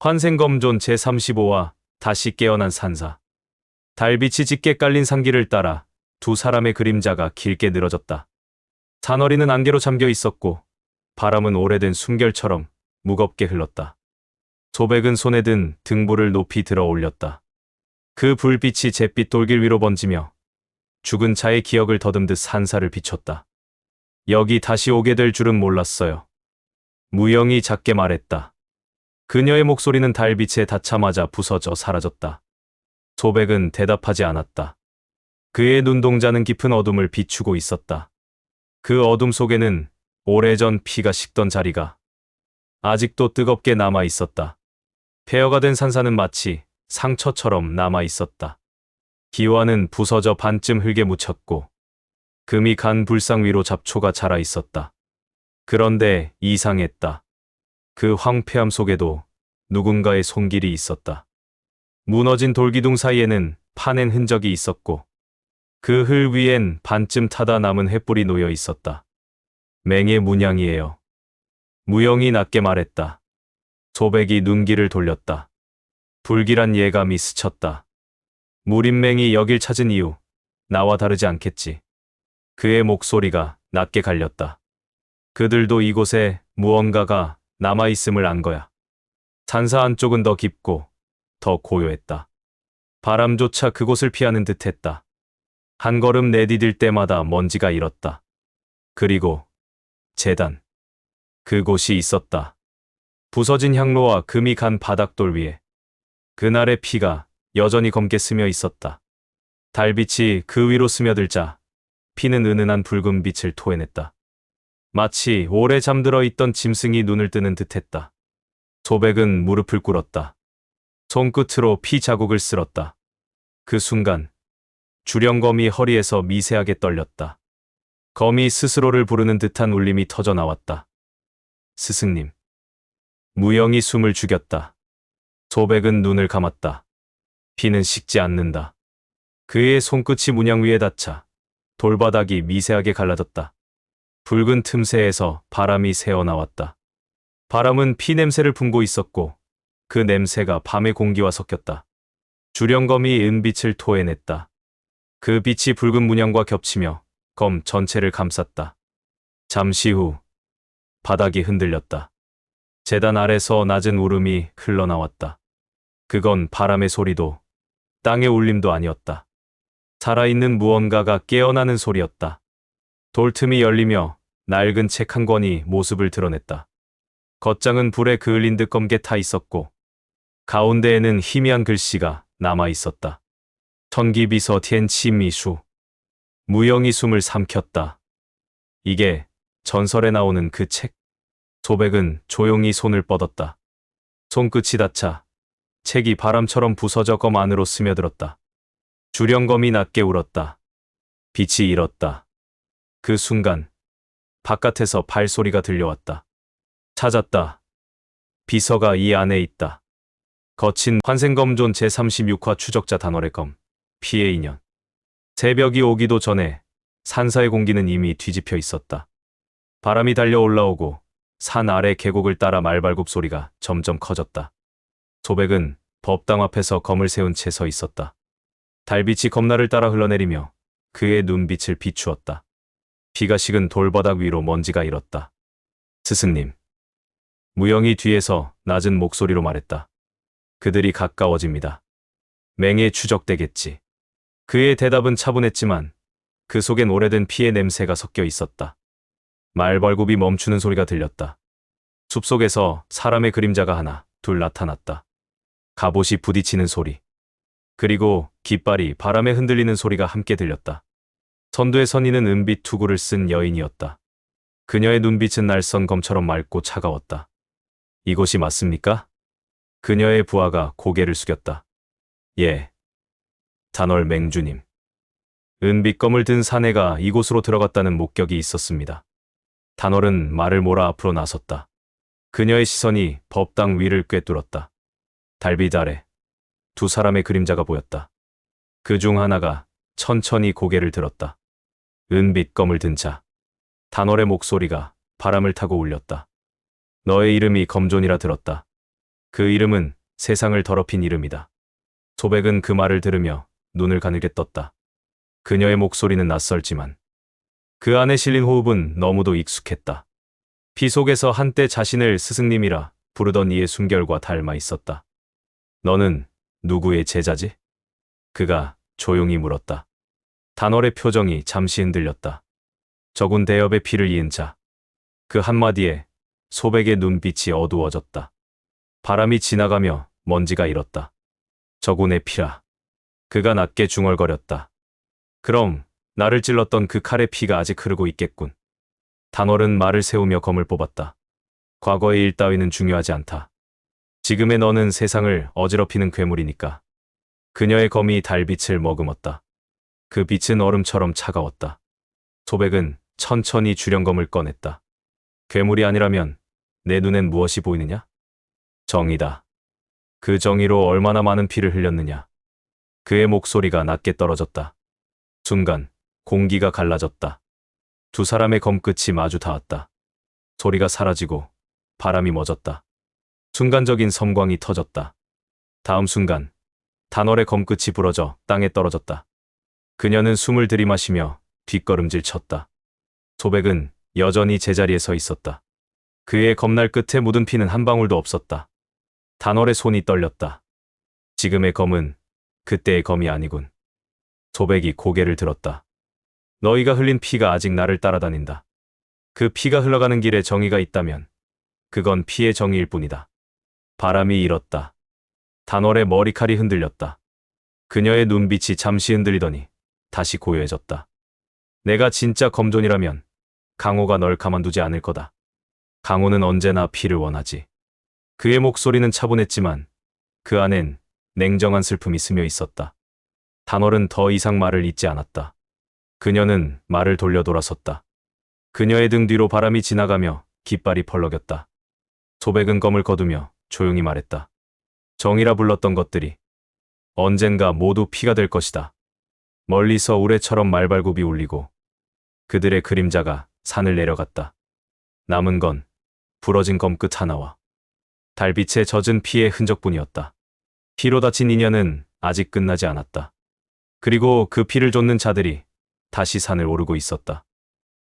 환생검존 제35화 다시 깨어난 산사. 달빛이 짙게 깔린 상기를 따라 두 사람의 그림자가 길게 늘어졌다. 산허리는 안개로 잠겨 있었고 바람은 오래된 숨결처럼 무겁게 흘렀다. 소백은 손에 든 등불을 높이 들어 올렸다. 그 불빛이 잿빛 돌길 위로 번지며 죽은 자의 기억을 더듬듯 산사를 비췄다. 여기 다시 오게 될 줄은 몰랐어요. 무영이 작게 말했다. 그녀의 목소리는 달빛에 닿자마자 부서져 사라졌다. 소백은 대답하지 않았다. 그의 눈동자는 깊은 어둠을 비추고 있었다. 그 어둠 속에는 오래전 피가 식던 자리가 아직도 뜨겁게 남아 있었다. 폐허가 된 산사는 마치 상처처럼 남아 있었다. 기와는 부서져 반쯤 흙에 묻혔고 금이 간 불상 위로 잡초가 자라 있었다. 그런데 이상했다. 그 황폐함 속에도 누군가의 손길이 있었다. 무너진 돌기둥 사이에는 파낸 흔적이 있었고 그 흘 위엔 반쯤 타다 남은 횃불이 놓여 있었다. 맹의 문양이에요. 무영이 낮게 말했다. 소백이 눈길을 돌렸다. 불길한 예감이 스쳤다. 무림맹이 여길 찾은 이유, 나와 다르지 않겠지. 그의 목소리가 낮게 갈렸다. 그들도 이곳에 무언가가 남아있음을 안 거야. 산사 안쪽은 더 깊고 더 고요했다. 바람조차 그곳을 피하는 듯했다. 한 걸음 내디딜 때마다 먼지가 일었다. 그리고 재단. 그곳이 있었다. 부서진 향로와 금이 간 바닥돌 위에 그날의 피가 여전히 검게 스며 있었다. 달빛이 그 위로 스며들자 피는 은은한 붉은 빛을 토해냈다. 마치 오래 잠들어 있던 짐승이 눈을 뜨는 듯했다. 소백은 무릎을 꿇었다. 손끝으로 피 자국을 쓸었다. 그 순간 주령검이 허리에서 미세하게 떨렸다. 검이 스스로를 부르는 듯한 울림이 터져 나왔다. 스승님. 무영이 숨을 죽였다. 소백은 눈을 감았다. 피는 식지 않는다. 그의 손끝이 문양 위에 닿자 돌바닥이 미세하게 갈라졌다. 붉은 틈새에서 바람이 새어나왔다. 바람은 피 냄새를 품고 있었고 그 냄새가 밤의 공기와 섞였다. 주령검이 은빛을 토해냈다. 그 빛이 붉은 문양과 겹치며 검 전체를 감쌌다. 잠시 후 바닥이 흔들렸다. 재단 아래서 낮은 울음이 흘러나왔다. 그건 바람의 소리도 땅의 울림도 아니었다. 살아있는 무언가가 깨어나는 소리였다. 돌틈이 열리며 낡은 책 한 권이 모습을 드러냈다. 겉장은 불에 그을린 듯 검게 타 있었고 가운데에는 희미한 글씨가 남아 있었다. 천기비서 텐치미수. 무영이 숨을 삼켰다. 이게 전설에 나오는 그 책. 소백은 조용히 손을 뻗었다. 손끝이 닿자 책이 바람처럼 부서져 검 안으로 스며들었다. 주령검이 낮게 울었다. 빛이 일었다. 그 순간 바깥에서 발소리가 들려왔다. 찾았다. 비서가 이 안에 있다. 거친 환생검존 제36화 추적자 단월의 검. 피의 인연. 새벽이 오기도 전에 산사의 공기는 이미 뒤집혀 있었다. 바람이 달려 올라오고 산 아래 계곡을 따라 말발굽 소리가 점점 커졌다. 소백은 법당 앞에서 검을 세운 채 서 있었다. 달빛이 검나를 따라 흘러내리며 그의 눈빛을 비추었다. 피가 식은 돌바닥 위로 먼지가 일었다. 스승님. 무영이 뒤에서 낮은 목소리로 말했다. 그들이 가까워집니다. 맹에 추적되겠지. 그의 대답은 차분했지만 그 속엔 오래된 피의 냄새가 섞여 있었다. 말벌굽이 멈추는 소리가 들렸다. 숲속에서 사람의 그림자가 하나, 둘 나타났다. 갑옷이 부딪히는 소리. 그리고 깃발이 바람에 흔들리는 소리가 함께 들렸다. 선두에 선 이는 은빛 투구를 쓴 여인이었다. 그녀의 눈빛은 날선 검처럼 맑고 차가웠다. 이곳이 맞습니까? 그녀의 부하가 고개를 숙였다. 예. 단월 맹주님. 은빛검을 든 사내가 이곳으로 들어갔다는 목격이 있었습니다. 단월은 말을 몰아 앞으로 나섰다. 그녀의 시선이 법당 위를 꿰뚫었다. 달빛 아래 두 사람의 그림자가 보였다. 그 중 하나가 천천히 고개를 들었다. 은빛검을 든 자. 단월의 목소리가 바람을 타고 울렸다. 너의 이름이 검존이라 들었다. 그 이름은 세상을 더럽힌 이름이다. 소백은 그 말을 들으며 눈을 가늘게 떴다. 그녀의 목소리는 낯설지만 그 안에 실린 호흡은 너무도 익숙했다. 피 속에서 한때 자신을 스승님이라 부르던 이의 숨결과 닮아 있었다. 너는 누구의 제자지? 그가 조용히 물었다. 단월의 표정이 잠시 흔들렸다. 적은 대엽의 피를 이은 자. 그 한마디에 소백의 눈빛이 어두워졌다. 바람이 지나가며 먼지가 일었다. 저군의 피라. 그가 낮게 중얼거렸다. 그럼 나를 찔렀던 그 칼의 피가 아직 흐르고 있겠군. 단월은 말을 세우며 검을 뽑았다. 과거의 일 따위는 중요하지 않다. 지금의 너는 세상을 어지럽히는 괴물이니까. 그녀의 검이 달빛을 머금었다. 그 빛은 얼음처럼 차가웠다. 소백은 천천히 주령검을 꺼냈다. 괴물이 아니라면 내 눈엔 무엇이 보이느냐? 정의다. 그 정의로 얼마나 많은 피를 흘렸느냐? 그의 목소리가 낮게 떨어졌다. 순간 공기가 갈라졌다. 두 사람의 검끝이 마주 닿았다. 소리가 사라지고 바람이 멎었다. 순간적인 섬광이 터졌다. 다음 순간 단월의 검끝이 부러져 땅에 떨어졌다. 그녀는 숨을 들이마시며 뒷걸음질 쳤다. 소백은 여전히 제자리에 서 있었다. 그의 검날 끝에 묻은 피는 한 방울도 없었다. 단월의 손이 떨렸다. 지금의 검은 그때의 검이 아니군. 소백이 고개를 들었다. 너희가 흘린 피가 아직 나를 따라다닌다. 그 피가 흘러가는 길에 정의가 있다면 그건 피의 정의일 뿐이다. 바람이 일었다. 단월의 머리칼이 흔들렸다. 그녀의 눈빛이 잠시 흔들리더니 다시 고요해졌다. 내가 진짜 검존이라면 강호가 널 가만두지 않을 거다. 강호는 언제나 피를 원하지. 그의 목소리는 차분했지만 그 안엔 냉정한 슬픔이 스며 있었다. 단월은 더 이상 말을 잇지 않았다. 그녀는 말을 돌려 돌아섰다. 그녀의 등 뒤로 바람이 지나가며 깃발이 펄럭였다. 소백은 검을 거두며 조용히 말했다. 정이라 불렀던 것들이 언젠가 모두 피가 될 것이다. 멀리서 우레처럼 말발굽이 울리고 그들의 그림자가 산을 내려갔다. 남은 건 부러진 검끝 하나와 달빛에 젖은 피의 흔적뿐이었다. 피로 다친 인연은 아직 끝나지 않았다. 그리고 그 피를 좇는 자들이 다시 산을 오르고 있었다.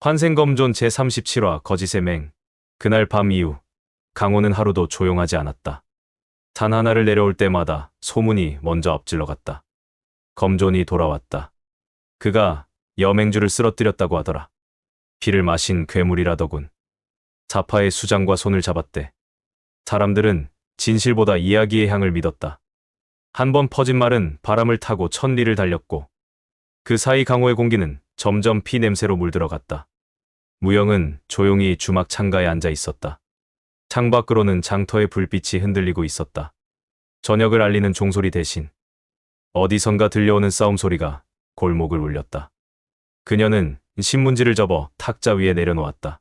환생검존 제37화 거짓의 맹. 그날 밤 이후 강호는 하루도 조용하지 않았다. 산 하나를 내려올 때마다 소문이 먼저 엎질러 갔다. 검존이 돌아왔다. 그가 여맹주를 쓰러뜨렸다고 하더라. 피를 마신 괴물이라더군. 사파의 수장과 손을 잡았대. 사람들은 진실보다 이야기의 향을 믿었다. 한 번 퍼진 말은 바람을 타고 천리를 달렸고 그 사이 강호의 공기는 점점 피 냄새로 물들어갔다. 무영은 조용히 주막 창가에 앉아 있었다. 창밖으로는 장터의 불빛이 흔들리고 있었다. 저녁을 알리는 종소리 대신 어디선가 들려오는 싸움 소리가 골목을 울렸다. 그녀는 신문지를 접어 탁자 위에 내려놓았다.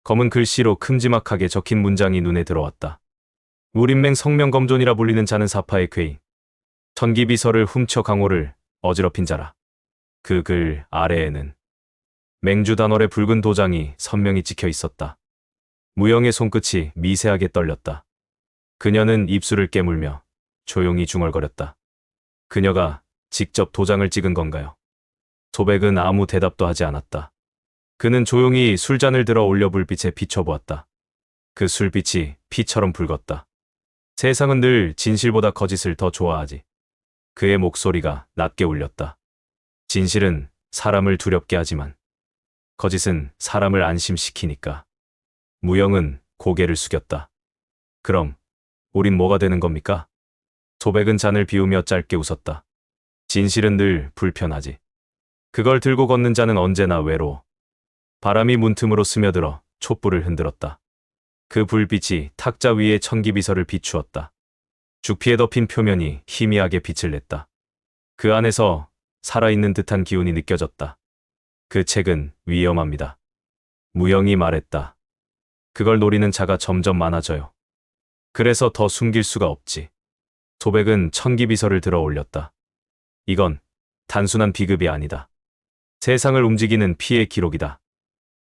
검은 글씨로 큼지막하게 적힌 문장이 눈에 들어왔다. 우린맹 성명검존이라 불리는 자는 사파의 괴인. 천기비서를 훔쳐 강호를 어지럽힌 자라. 그 글 아래에는 맹주 단월의 붉은 도장이 선명히 찍혀 있었다. 무영의 손끝이 미세하게 떨렸다. 그녀는 입술을 깨물며 조용히 중얼거렸다. 그녀가 직접 도장을 찍은 건가요? 소백은 아무 대답도 하지 않았다. 그는 조용히 술잔을 들어 올려 불빛에 비춰보았다. 그 술빛이 피처럼 붉었다. 세상은 늘 진실보다 거짓을 더 좋아하지. 그의 목소리가 낮게 울렸다. 진실은 사람을 두렵게 하지만 거짓은 사람을 안심시키니까. 무영은 고개를 숙였다. 그럼 우린 뭐가 되는 겁니까? 소백은 잔을 비우며 짧게 웃었다. 진실은 늘 불편하지. 그걸 들고 걷는 자는 언제나 외로워. 바람이 문틈으로 스며들어 촛불을 흔들었다. 그 불빛이 탁자 위의 천기비서를 비추었다. 죽피에 덮인 표면이 희미하게 빛을 냈다. 그 안에서 살아있는 듯한 기운이 느껴졌다. 그 책은 위험합니다. 무영이 말했다. 그걸 노리는 자가 점점 많아져요. 그래서 더 숨길 수가 없지. 소백은 천기비서를 들어 올렸다. 이건 단순한 비급이 아니다. 세상을 움직이는 피의 기록이다.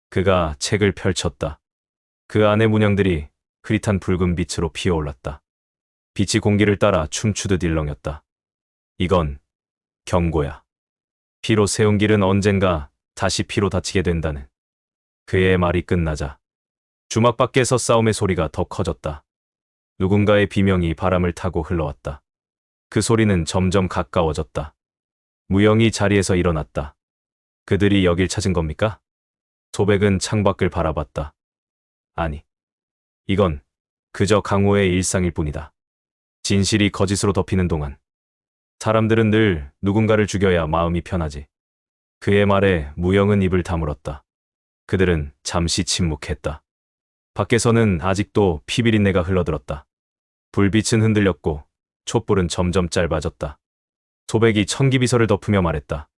그가 책을 펼쳤다. 그 안의 문양들이 흐릿한 붉은 빛으로 피어올랐다. 빛이 공기를 따라 춤추듯 일렁였다. 이건 경고야. 피로 세운 길은 언젠가 다시 피로 닫히게 된다는. 그의 말이 끝나자 주막 밖에서 싸움의 소리가 더 커졌다. 누군가의 비명이 바람을 타고 흘러왔다. 그 소리는 점점 가까워졌다. 무영이 자리에서 일어났다. 그들이 여길 찾은 겁니까? 소백은 창밖을 바라봤다. 아니, 이건 그저 강호의 일상일 뿐이다. 진실이 거짓으로 덮이는 동안 사람들은 늘 누군가를 죽여야 마음이 편하지. 그의 말에 무영은 입을 다물었다. 그들은 잠시 침묵했다. 밖에서는 아직도 피비린내가 흘러들었다. 불빛은 흔들렸고 촛불은 점점 짧아졌다. 소백이 천기비서를 덮으며 말했다.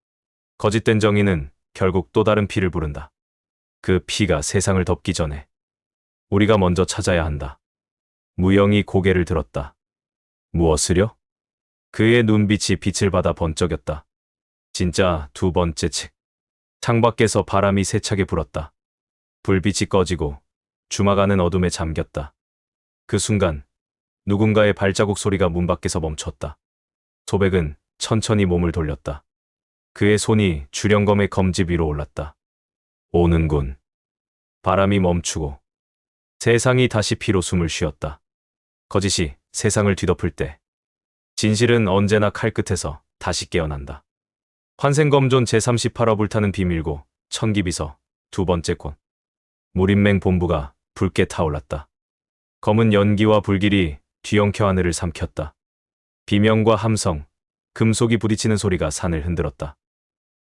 거짓된 정의는 결국 또 다른 피를 부른다. 그 피가 세상을 덮기 전에 우리가 먼저 찾아야 한다. 무영이 고개를 들었다. 무엇을요? 그의 눈빛이 빛을 받아 번쩍였다. 진짜 두 번째 책. 창밖에서 바람이 세차게 불었다. 불빛이 꺼지고 주막 안은 어둠에 잠겼다. 그 순간 누군가의 발자국 소리가 문 밖에서 멈췄다. 소백은 천천히 몸을 돌렸다. 그의 손이 주령검의 검집 위로 올랐다. 오는군. 바람이 멈추고 세상이 다시 피로 숨을 쉬었다. 거짓이 세상을 뒤덮을 때 진실은 언제나 칼끝에서 다시 깨어난다. 환생검존 제38화 불타는 비밀고 천기비서 두 번째 권. 무림맹 본부가 붉게 타올랐다. 검은 연기와 불길이 뒤엉켜 하늘을 삼켰다. 비명과 함성, 금속이 부딪히는 소리가 산을 흔들었다.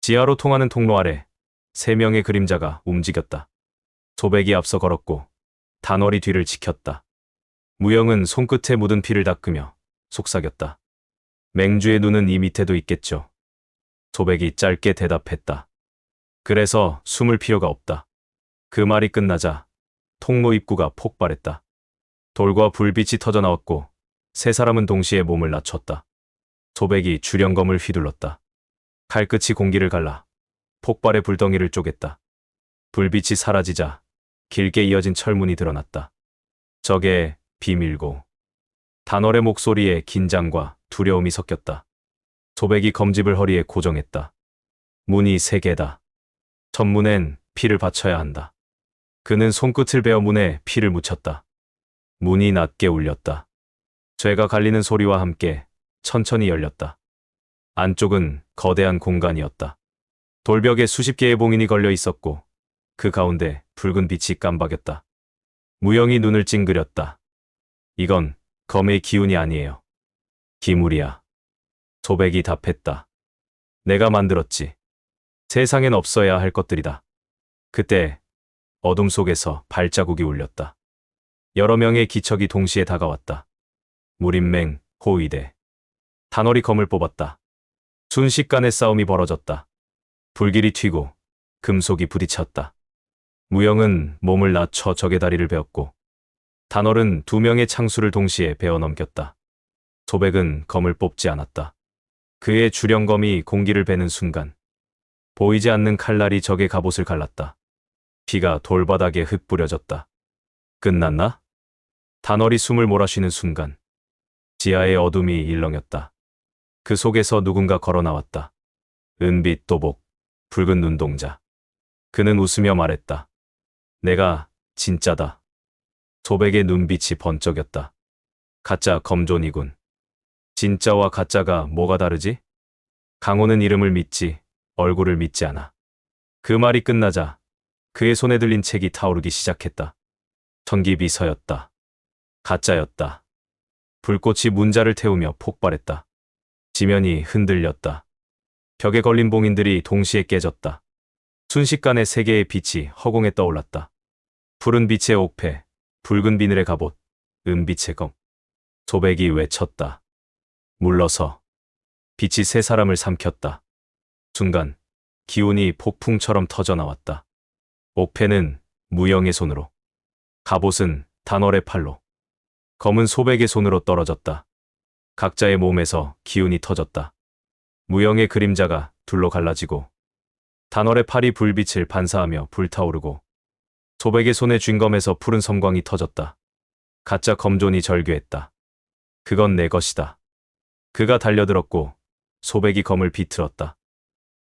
지하로 통하는 통로 아래 세 명의 그림자가 움직였다. 소백이 앞서 걸었고 단월이 뒤를 지켰다. 무영은 손끝에 묻은 피를 닦으며 속삭였다. 맹주의 눈은 이 밑에도 있겠죠. 소백이 짧게 대답했다. 그래서 숨을 필요가 없다. 그 말이 끝나자 통로 입구가 폭발했다. 돌과 불빛이 터져나왔고 세 사람은 동시에 몸을 낮췄다. 소백이 주령검을 휘둘렀다. 칼끝이 공기를 갈라 폭발의 불덩이를 쪼갰다. 불빛이 사라지자 길게 이어진 철문이 드러났다. 적의 비밀고. 단월의 목소리에 긴장과 두려움이 섞였다. 소백이 검집을 허리에 고정했다. 문이 세 개다. 첫문엔 피를 바쳐야 한다. 그는 손끝을 베어 문에 피를 묻혔다. 문이 낮게 울렸다. 쇠가 갈리는 소리와 함께 천천히 열렸다. 안쪽은 거대한 공간이었다. 돌벽에 수십 개의 봉인이 걸려 있었고 그 가운데 붉은 빛이 깜박였다. 무영이 눈을 찡그렸다. 이건 검의 기운이 아니에요. 기물이야. 소백이 답했다. 내가 만들었지. 세상엔 없어야 할 것들이다. 그때 어둠 속에서 발자국이 울렸다. 여러 명의 기척이 동시에 다가왔다. 무림맹, 호위대. 단월이 검을 뽑았다. 순식간에 싸움이 벌어졌다. 불길이 튀고 금속이 부딪혔다. 무영은 몸을 낮춰 적의 다리를 베었고 단월은 두 명의 창수를 동시에 베어 넘겼다. 소백은 검을 뽑지 않았다. 그의 주령검이 공기를 베는 순간 보이지 않는 칼날이 적의 갑옷을 갈랐다. 피가 돌바닥에 흩뿌려졌다. 끝났나? 단월이 숨을 몰아쉬는 순간 지하의 어둠이 일렁였다. 그 속에서 누군가 걸어 나왔다. 은빛 도복, 붉은 눈동자. 그는 웃으며 말했다. 내가 진짜다. 소백의 눈빛이 번쩍였다. 가짜 검존이군. 진짜와 가짜가 뭐가 다르지? 강호는 이름을 믿지, 얼굴을 믿지 않아. 그 말이 끝나자 그의 손에 들린 책이 타오르기 시작했다. 천기비서였다. 가짜였다. 불꽃이 문자를 태우며 폭발했다. 지면이 흔들렸다. 벽에 걸린 봉인들이 동시에 깨졌다. 순식간에 세 개의 빛이 허공에 떠올랐다. 푸른 빛의 옥패, 붉은 비늘의 갑옷, 은빛의 검. 소백이 외쳤다. 물러서. 빛이 세 사람을 삼켰다. 순간 기운이 폭풍처럼 터져나왔다. 옥패는 무영의 손으로, 갑옷은 단월의 팔로, 검은 소백의 손으로 떨어졌다. 각자의 몸에서 기운이 터졌다. 무영의 그림자가 둘로 갈라지고 단월의 팔이 불빛을 반사하며 불타오르고 소백의 손에 쥔 검에서 푸른 섬광이 터졌다. 가짜 검존이 절규했다. 그건 내 것이다. 그가 달려들었고 소백이 검을 비틀었다.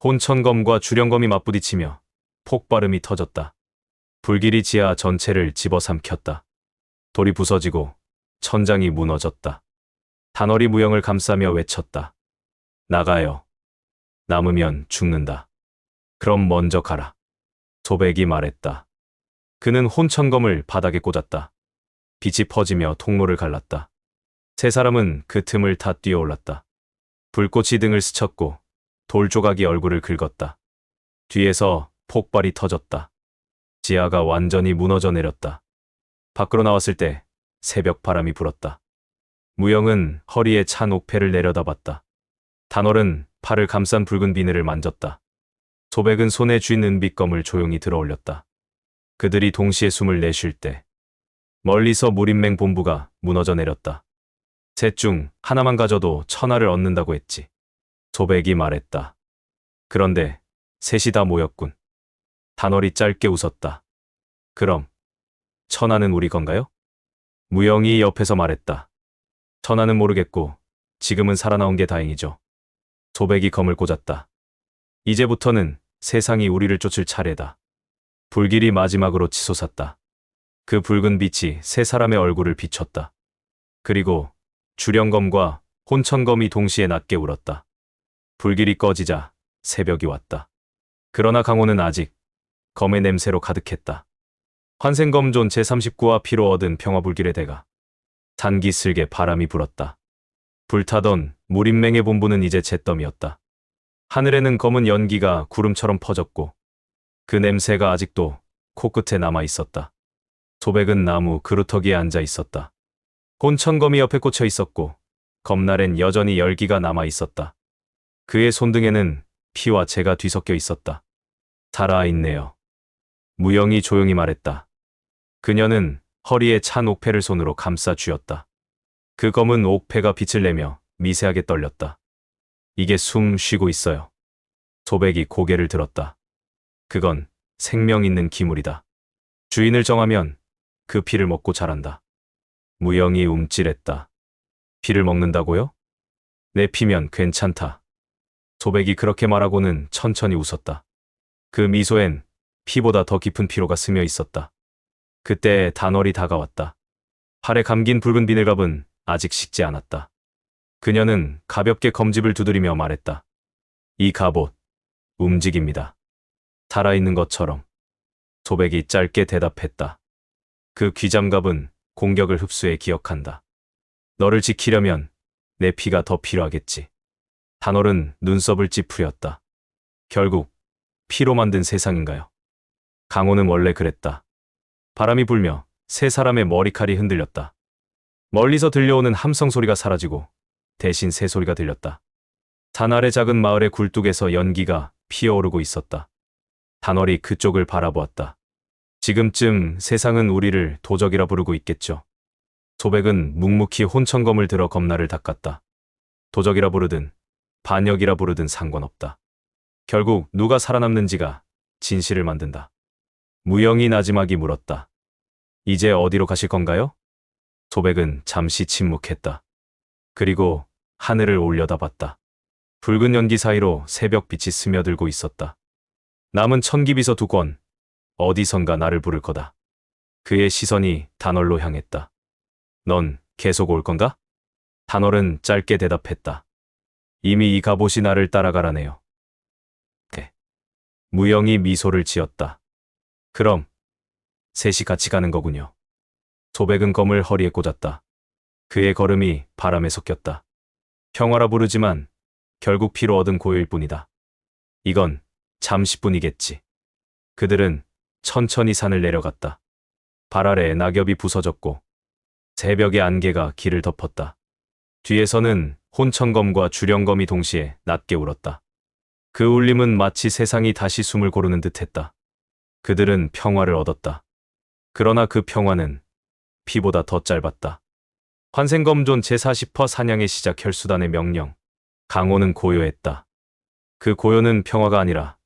혼천검과 주령검이 맞부딪히며 폭발음이 터졌다. 불길이 지하 전체를 집어삼켰다. 돌이 부서지고 천장이 무너졌다. 단월이 무영을 감싸며 외쳤다. 나가요. 남으면 죽는다. 그럼 먼저 가라. 소백이 말했다. 그는 혼천검을 바닥에 꽂았다. 빛이 퍼지며 통로를 갈랐다. 세 사람은 그 틈을 다 뛰어올랐다. 불꽃이 등을 스쳤고 돌조각이 얼굴을 긁었다. 뒤에서 폭발이 터졌다. 지하가 완전히 무너져 내렸다. 밖으로 나왔을 때 새벽 바람이 불었다. 무영은 허리에 찬 옥패를 내려다봤다. 단월은 팔을 감싼 붉은 비늘을 만졌다. 소백은 손에 쥔 은빛검을 조용히 들어올렸다. 그들이 동시에 숨을 내쉴 때 멀리서 무림맹 본부가 무너져 내렸다. 셋 중 하나만 가져도 천하를 얻는다고 했지. 소백이 말했다. 그런데 셋이 다 모였군. 단월이 짧게 웃었다. 그럼 천하는 우리 건가요? 무영이 옆에서 말했다. 천하는 모르겠고 지금은 살아나온 게 다행이죠. 소백이 검을 꽂았다. 이제부터는 세상이 우리를 쫓을 차례다. 불길이 마지막으로 치솟았다. 그 붉은 빛이 세 사람의 얼굴을 비췄다. 그리고 주령검과 혼천검이 동시에 낮게 울었다. 불길이 꺼지자 새벽이 왔다. 그러나 강호는 아직 검의 냄새로 가득했다. 환생검존 제39와 피로 얻은 평화불길의 대가. 단기 쓸게 바람이 불었다. 불타던 무림맹의 본부는 이제 잿더미였다. 하늘에는 검은 연기가 구름처럼 퍼졌고 그 냄새가 아직도 코끝에 남아 있었다. 소백은 나무 그루터기에 앉아 있었다. 혼천검이 옆에 꽂혀 있었고 검날엔 여전히 열기가 남아 있었다. 그의 손등에는 피와 재가 뒤섞여 있었다. 살아있네요. 무영이 조용히 말했다. 그녀는 허리에 찬 옥패를 손으로 감싸 쥐었다. 그 검은 옥패가 빛을 내며 미세하게 떨렸다. 이게 숨 쉬고 있어요. 소백이 고개를 들었다. 그건 생명 있는 기물이다. 주인을 정하면 그 피를 먹고 자란다. 무영이 움찔했다. 피를 먹는다고요? 내 피면 괜찮다. 소백이 그렇게 말하고는 천천히 웃었다. 그 미소엔 피보다 더 깊은 피로가 스며 있었다. 그때 단월이 다가왔다. 팔에 감긴 붉은 비늘갑은 아직 식지 않았다. 그녀는 가볍게 검집을 두드리며 말했다. 이 갑옷, 움직입니다. 살아있는 것처럼. 소백이 짧게 대답했다. 그 귀장갑은 공격을 흡수해 기억한다. 너를 지키려면 내 피가 더 필요하겠지. 단월은 눈썹을 찌푸렸다. 결국 피로 만든 세상인가요? 강호는 원래 그랬다. 바람이 불며 세 사람의 머리칼이 흔들렸다. 멀리서 들려오는 함성 소리가 사라지고 대신 새소리가 들렸다. 산 아래 작은 마을의 굴뚝에서 연기가 피어오르고 있었다. 단월이 그쪽을 바라보았다. 지금쯤 세상은 우리를 도적이라 부르고 있겠죠. 소백은 묵묵히 혼천검을 들어 검날을 닦았다. 도적이라 부르든 반역이라 부르든 상관없다. 결국 누가 살아남는지가 진실을 만든다. 무영이 나지막이 물었다. 이제 어디로 가실 건가요? 소백은 잠시 침묵했다. 그리고 하늘을 올려다봤다. 붉은 연기 사이로 새벽빛이 스며들고 있었다. 남은 천기비서 2권, 어디선가 나를 부를 거다. 그의 시선이 단월로 향했다. 넌 계속 올 건가? 단월은 짧게 대답했다. 이미 이 갑옷이 나를 따라가라네요. 무영이 미소를 지었다. 그럼 셋이 같이 가는 거군요. 소백은 검을 허리에 꽂았다. 그의 걸음이 바람에 섞였다. 평화라 부르지만 결국 피로 얻은 고요일 뿐이다. 이건 잠시뿐이겠지. 그들은 천천히 산을 내려갔다. 발 아래 낙엽이 부서졌고 새벽의 안개가 길을 덮었다. 뒤에서는 혼천검과 주령검이 동시에 낮게 울었다. 그 울림은 마치 세상이 다시 숨을 고르는 듯했다. 그들은 평화를 얻었다. 그러나 그 평화는 피보다 더 짧았다. 환생검존 제40화 사냥의 시작 혈수단의 명령. 강호는 고요했다. 그 고요는 평화가 아니라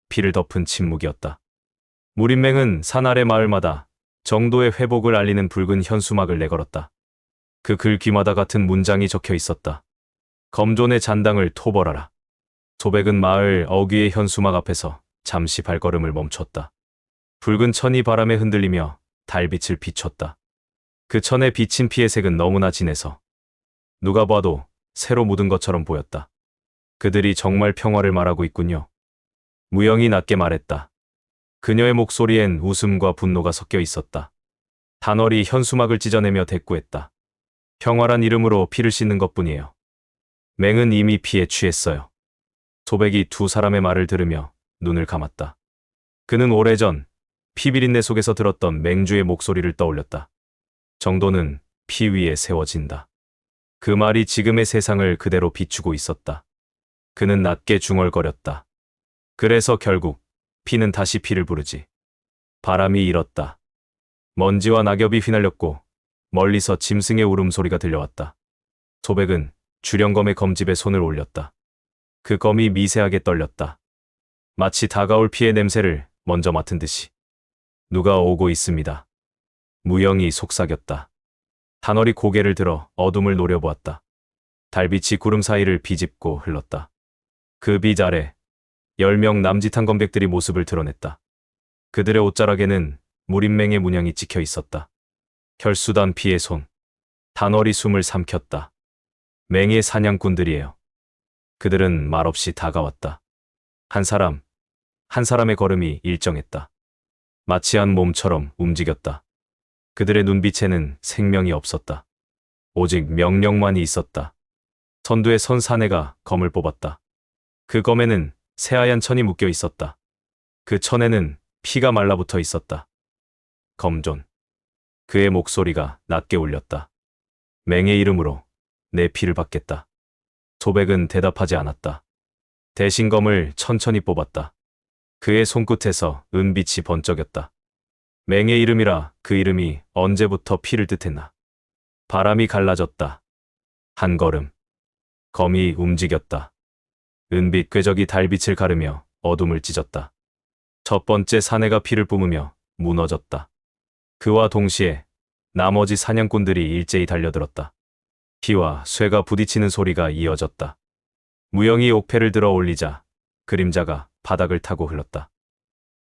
피를 덮은 침묵이었다. 무림맹은 산 아래 마을마다 정도의 회복을 알리는 붉은 현수막을 내걸었다. 그 글 귀마다 같은 문장이 적혀 있었다. 검존의 잔당을 토벌하라. 소백은 마을 어귀의 현수막 앞에서 잠시 발걸음을 멈췄다. 붉은 천이 바람에 흔들리며 달빛을 비췄다. 그 천에 비친 피의 색은 너무나 진해서 누가 봐도 새로 묻은 것처럼 보였다. 그들이 정말 평화를 말하고 있군요. 무영이 낮게 말했다. 그녀의 목소리엔 웃음과 분노가 섞여 있었다. 단월이 현수막을 찢어내며 대꾸했다. 평화란 이름으로 피를 씻는 것뿐이에요. 맹은 이미 피에 취했어요. 소백이 두 사람의 말을 들으며 눈을 감았다. 그는 오래전 피비린내 속에서 들었던 맹주의 목소리를 떠올렸다. 정도는 피 위에 세워진다. 그 말이 지금의 세상을 그대로 비추고 있었다. 그는 낮게 중얼거렸다. 그래서 결국 피는 다시 피를 부르지. 바람이 일었다. 먼지와 낙엽이 휘날렸고 멀리서 짐승의 울음소리가 들려왔다. 소백은 주령검의 검집에 손을 올렸다. 그 검이 미세하게 떨렸다. 마치 다가올 피의 냄새를 먼저 맡은 듯이. 누가 오고 있습니다. 무영이 속삭였다. 단월이 고개를 들어 어둠을 노려보았다. 달빛이 구름 사이를 비집고 흘렀다. 그 빛 아래 10명 남짓한 검객들이 모습을 드러냈다. 그들의 옷자락에는 무림맹의 문양이 찍혀 있었다. 혈수단 피의 손. 단월이 숨을 삼켰다. 맹의 사냥꾼들이에요. 그들은 말없이 다가왔다. 한 사람의 걸음이 일정했다. 마치 한 몸처럼 움직였다. 그들의 눈빛에는 생명이 없었다. 오직 명령만이 있었다. 선두에 선 사내가 검을 뽑았다. 그 검에는 새하얀 천이 묶여 있었다. 그 천에는 피가 말라붙어 있었다. 검존. 그의 목소리가 낮게 울렸다. 맹의 이름으로 내 피를 받겠다. 소백은 대답하지 않았다. 대신 검을 천천히 뽑았다. 그의 손끝에서 은빛이 번쩍였다. 맹의 이름이라 그 이름이 언제부터 피를 뜻했나. 바람이 갈라졌다. 한 걸음. 검이 움직였다. 은빛 궤적이 달빛을 가르며 어둠을 찢었다. 첫 번째 사내가 피를 뿜으며 무너졌다. 그와 동시에 나머지 사냥꾼들이 일제히 달려들었다. 피와 쇠가 부딪히는 소리가 이어졌다. 무영이 옥패를 들어 올리자 그림자가 바닥을 타고 흘렀다.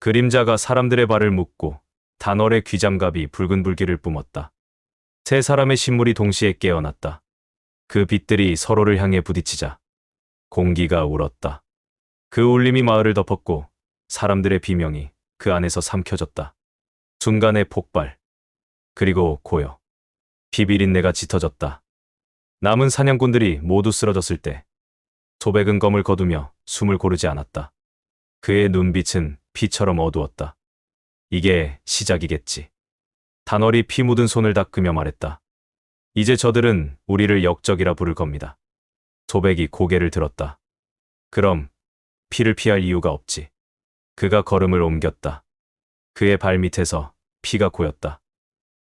그림자가 사람들의 발을 묶고 단월의 귀장갑이 붉은 불길을 뿜었다. 세 사람의 신물이 동시에 깨어났다. 그 빛들이 서로를 향해 부딪히자 공기가 울었다. 그 울림이 마을을 덮었고 사람들의 비명이 그 안에서 삼켜졌다. 순간의 폭발, 그리고 고요. 피비린내가 짙어졌다. 남은 사냥꾼들이 모두 쓰러졌을 때 소백은 검을 거두며 숨을 고르지 않았다. 그의 눈빛은 피처럼 어두웠다. 이게 시작이겠지. 단월이 피 묻은 손을 닦으며 말했다. 이제 저들은 우리를 역적이라 부를 겁니다. 소백이 고개를 들었다. 그럼 피를 피할 이유가 없지. 그가 걸음을 옮겼다. 그의 발밑에서 피가 고였다.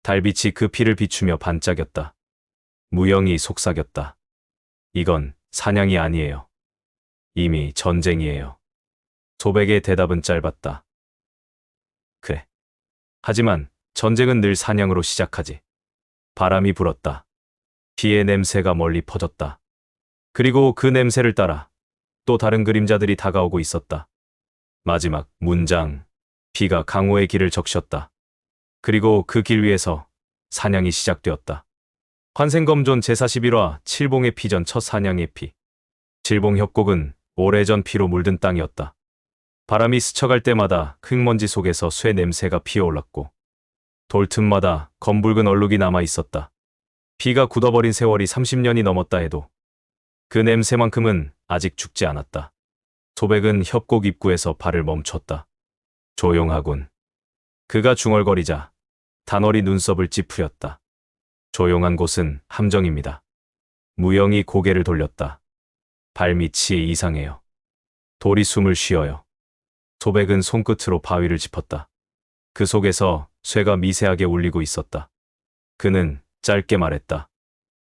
달빛이 그 피를 비추며 반짝였다. 무영이 속삭였다. 이건 사냥이 아니에요. 이미 전쟁이에요. 소백의 대답은 짧았다. 그래. 하지만 전쟁은 늘 사냥으로 시작하지. 바람이 불었다. 피의 냄새가 멀리 퍼졌다. 그리고 그 냄새를 따라 또 다른 그림자들이 다가오고 있었다. 마지막 문장. 피가 강호의 길을 적셨다. 그리고 그 길 위에서 사냥이 시작되었다. 환생검존 제41화 칠봉의 피전 첫 사냥의 피. 칠봉 협곡은 오래전 피로 물든 땅이었다. 바람이 스쳐갈 때마다 흙먼지 속에서 쇠 냄새가 피어올랐고 돌틈마다 검붉은 얼룩이 남아 있었다. 피가 굳어버린 세월이 30년이 넘었다 해도 그 냄새만큼은 아직 죽지 않았다. 소백은 협곡 입구에서 발을 멈췄다. 조용하군. 그가 중얼거리자 단월이 눈썹을 찌푸렸다. 조용한 곳은 함정입니다. 무영이 고개를 돌렸다. 발밑이 이상해요. 돌이 숨을 쉬어요. 소백은 손끝으로 바위를 짚었다. 그 속에서 쇠가 미세하게 울리고 있었다. 그는 짧게 말했다.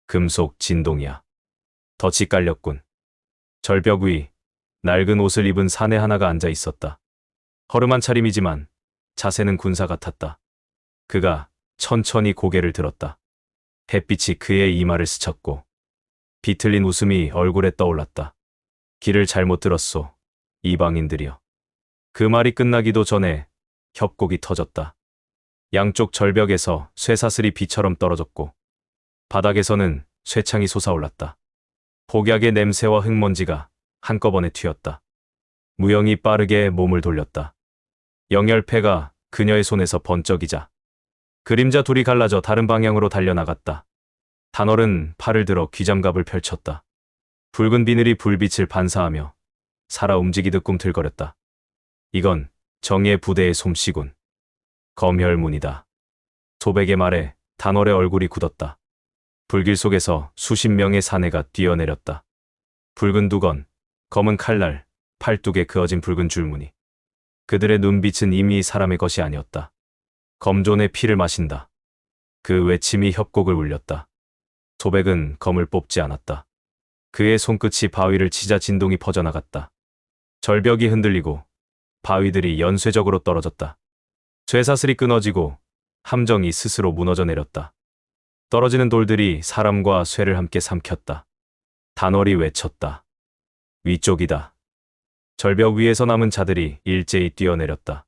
금속 진동이야. 덫이 깔렸군. 절벽 위 낡은 옷을 입은 사내 하나가 앉아 있었다. 허름한 차림이지만 자세는 군사 같았다. 그가 천천히 고개를 들었다. 햇빛이 그의 이마를 스쳤고 비틀린 웃음이 얼굴에 떠올랐다. 길을 잘못 들었소. 이방인들이여. 그 말이 끝나기도 전에 협곡이 터졌다. 양쪽 절벽에서 쇠사슬이 비처럼 떨어졌고 바닥에서는 쇠창이 솟아올랐다. 복약의 냄새와 흙먼지가 한꺼번에 튀었다. 무영이 빠르게 몸을 돌렸다. 영열패가 그녀의 손에서 번쩍이자 그림자 둘이 갈라져 다른 방향으로 달려나갔다. 단월은 팔을 들어 귀장갑을 펼쳤다. 붉은 비늘이 불빛을 반사하며 살아 움직이듯 꿈틀거렸다. 이건 정의의 부대의 솜씨군. 검혈문이다. 소백의 말에 단월의 얼굴이 굳었다. 불길 속에서 수십 명의 사내가 뛰어내렸다. 붉은 두건, 검은 칼날, 팔뚝에 그어진 붉은 줄무늬. 그들의 눈빛은 이미 사람의 것이 아니었다. 검존의 피를 마신다. 그 외침이 협곡을 울렸다. 소백은 검을 뽑지 않았다. 그의 손끝이 바위를 치자 진동이 퍼져나갔다. 절벽이 흔들리고 바위들이 연쇄적으로 떨어졌다. 쇠사슬이 끊어지고 함정이 스스로 무너져 내렸다. 떨어지는 돌들이 사람과 쇠를 함께 삼켰다. 단월이 외쳤다. 위쪽이다. 절벽 위에서 남은 자들이 일제히 뛰어내렸다.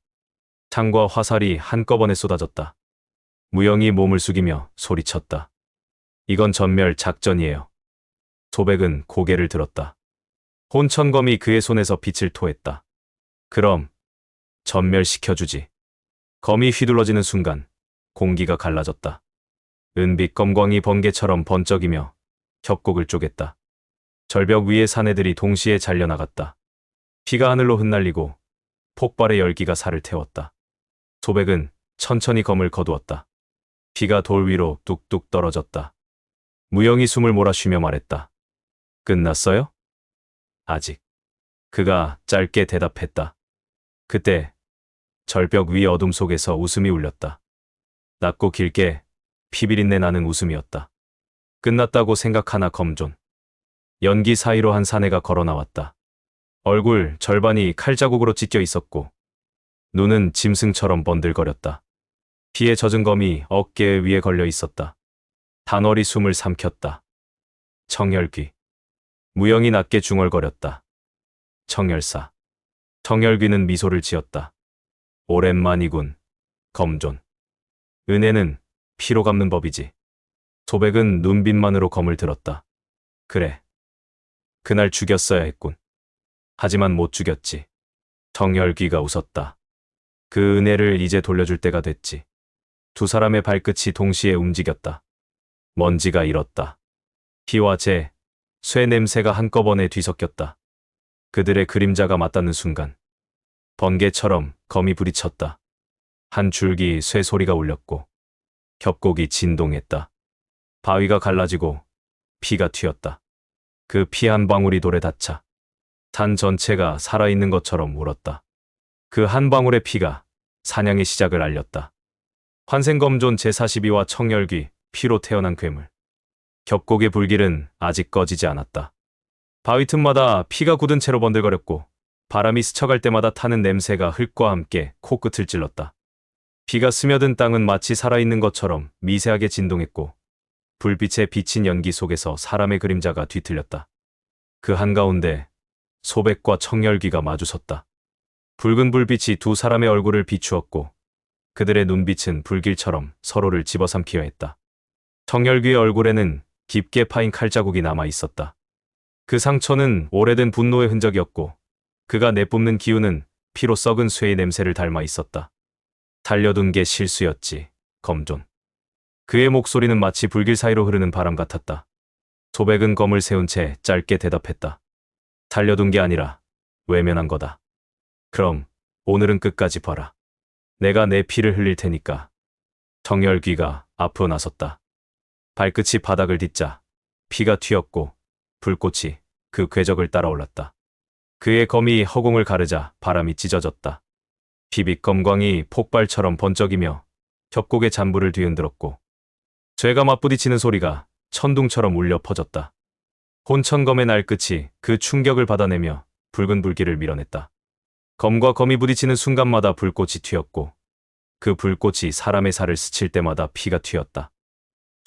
창과 화살이 한꺼번에 쏟아졌다. 무영이 몸을 숙이며 소리쳤다. 이건 전멸 작전이에요. 소백은 고개를 들었다. 혼천검이 그의 손에서 빛을 토했다. 그럼 전멸시켜주지. 검이 휘둘러지는 순간 공기가 갈라졌다. 은빛 검광이 번개처럼 번쩍이며 협곡을 쪼갰다. 절벽 위의 사내들이 동시에 잘려나갔다. 피가 하늘로 흩날리고 폭발의 열기가 살을 태웠다. 소백은 천천히 검을 거두었다. 피가 돌 위로 뚝뚝 떨어졌다. 무영이 숨을 몰아쉬며 말했다. 끝났어요? 아직. 그가 짧게 대답했다. 그때 절벽 위 어둠 속에서 웃음이 울렸다. 낮고 길게 피비린내 나는 웃음이었다. 끝났다고 생각하나 검존. 연기 사이로 한 사내가 걸어 나왔다. 얼굴 절반이 칼자국으로 찢겨 있었고 눈은 짐승처럼 번들거렸다. 피에 젖은 검이 어깨 위에 걸려 있었다. 단월이 숨을 삼켰다. 청열귀. 무영이 낮게 중얼거렸다. 청열사. 청열귀는 미소를 지었다. 오랜만이군, 검존. 은혜는 피로 갚는 법이지. 소백은 눈빛만으로 검을 들었다. 그래. 그날 죽였어야 했군. 하지만 못 죽였지. 청열귀가 웃었다. 그 은혜를 이제 돌려줄 때가 됐지. 두 사람의 발끝이 동시에 움직였다. 먼지가 일었다. 피와 재, 쇠 냄새가 한꺼번에 뒤섞였다. 그들의 그림자가 맞닿는 순간 번개처럼 검이 부딪혔다. 한 줄기 쇠 소리가 울렸고 협곡이 진동했다. 바위가 갈라지고 피가 튀었다. 그 피 한 방울이 돌에 닿자 산 전체가 살아있는 것처럼 울었다. 그 한 방울의 피가 사냥의 시작을 알렸다. 환생검존 제42와 청열귀, 피로 태어난 괴물. 협곡의 불길은 아직 꺼지지 않았다. 바위 틈마다 피가 굳은 채로 번들거렸고 바람이 스쳐갈 때마다 타는 냄새가 흙과 함께 코끝을 찔렀다. 피가 스며든 땅은 마치 살아있는 것처럼 미세하게 진동했고 불빛에 비친 연기 속에서 사람의 그림자가 뒤틀렸다. 그 한가운데 소백과 청열귀가 마주섰다. 붉은 불빛이 두 사람의 얼굴을 비추었고 그들의 눈빛은 불길처럼 서로를 집어삼키려 했다. 청열귀의 얼굴에는 깊게 파인 칼자국이 남아 있었다. 그 상처는 오래된 분노의 흔적이었고 그가 내뿜는 기운은 피로 썩은 쇠의 냄새를 닮아 있었다. 살려둔 게 실수였지, 검존. 그의 목소리는 마치 불길 사이로 흐르는 바람 같았다. 소백은 검을 세운 채 짧게 대답했다. 살려둔 게 아니라 외면한 거다. 그럼 오늘은 끝까지 봐라. 내가 내 피를 흘릴 테니까. 청열귀가 앞으로 나섰다. 발끝이 바닥을 딛자 피가 튀었고 불꽃이 그 궤적을 따라올랐다. 그의 검이 허공을 가르자 바람이 찢어졌다. 피빛 검광이 폭발처럼 번쩍이며 협곡의 잔부를 뒤흔들었고 쇠가 맞부딪히는 소리가 천둥처럼 울려 퍼졌다. 혼천검의 날끝이 그 충격을 받아내며 붉은 불길을 밀어냈다. 검과 검이 부딪히는 순간마다 불꽃이 튀었고 그 불꽃이 사람의 살을 스칠 때마다 피가 튀었다.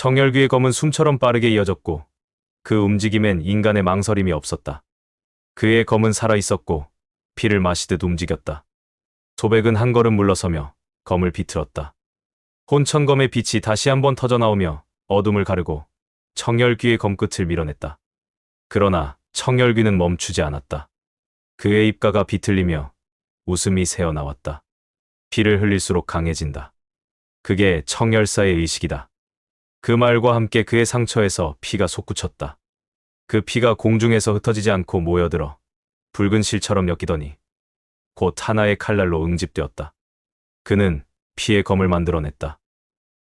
청열귀의 검은 숨처럼 빠르게 이어졌고 그 움직임엔 인간의 망설임이 없었다. 그의 검은 살아있었고 피를 마시듯 움직였다. 소백은 한 걸음 물러서며 검을 비틀었다. 혼천검의 빛이 다시 한번 터져나오며 어둠을 가르고 청열귀의 검끝을 밀어냈다. 그러나 청열귀는 멈추지 않았다. 그의 입가가 비틀리며 웃음이 새어나왔다. 피를 흘릴수록 강해진다. 그게 청열사의 의식이다. 그 말과 함께 그의 상처에서 피가 솟구쳤다. 그 피가 공중에서 흩어지지 않고 모여들어 붉은 실처럼 엮이더니 곧 하나의 칼날로 응집되었다. 그는 피의 검을 만들어냈다.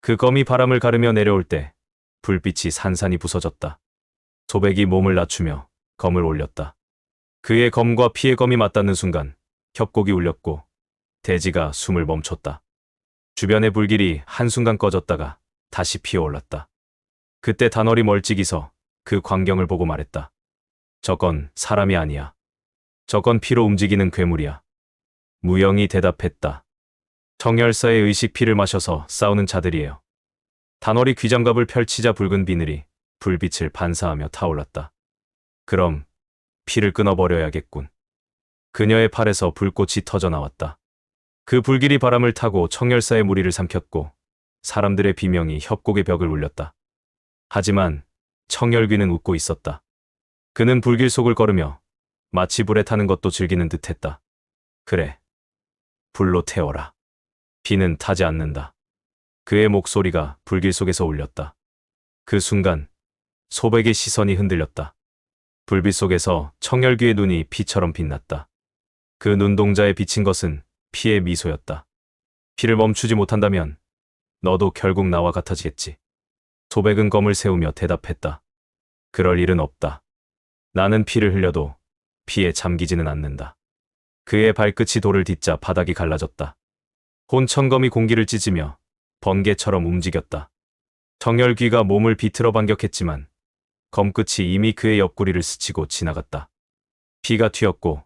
그 검이 바람을 가르며 내려올 때 불빛이 산산이 부서졌다. 소백이 몸을 낮추며 검을 올렸다. 그의 검과 피의 검이 맞닿는 순간 협곡이 울렸고 대지가 숨을 멈췄다. 주변의 불길이 한순간 꺼졌다가 다시 피어올랐다. 그때 단월이 멀찍이서 그 광경을 보고 말했다. 저건 사람이 아니야. 저건 피로 움직이는 괴물이야. 무영이 대답했다. 청열사의 의식 피를 마셔서 싸우는 자들이에요. 단월이 귀장갑을 펼치자 붉은 비늘이 불빛을 반사하며 타올랐다. 그럼 피를 끊어버려야겠군. 그녀의 팔에서 불꽃이 터져나왔다. 그 불길이 바람을 타고 청열사의 무리를 삼켰고 사람들의 비명이 협곡의 벽을 울렸다. 하지만 청열귀는 웃고 있었다. 그는 불길 속을 걸으며 마치 불에 타는 것도 즐기는 듯했다. 그래, 불로 태워라. 비는 타지 않는다. 그의 목소리가 불길 속에서 울렸다. 그 순간 소백의 시선이 흔들렸다. 불빛 속에서 청열귀의 눈이 피처럼 빛났다. 그 눈동자에 비친 것은 피의 미소였다. 피를 멈추지 못한다면 너도 결국 나와 같아지겠지. 소백은 검을 세우며 대답했다. 그럴 일은 없다. 나는 피를 흘려도 피에 잠기지는 않는다. 그의 발끝이 돌을 딛자 바닥이 갈라졌다. 혼천검이 공기를 찢으며 번개처럼 움직였다. 청열귀가 몸을 비틀어 반격했지만 검끝이 이미 그의 옆구리를 스치고 지나갔다. 피가 튀었고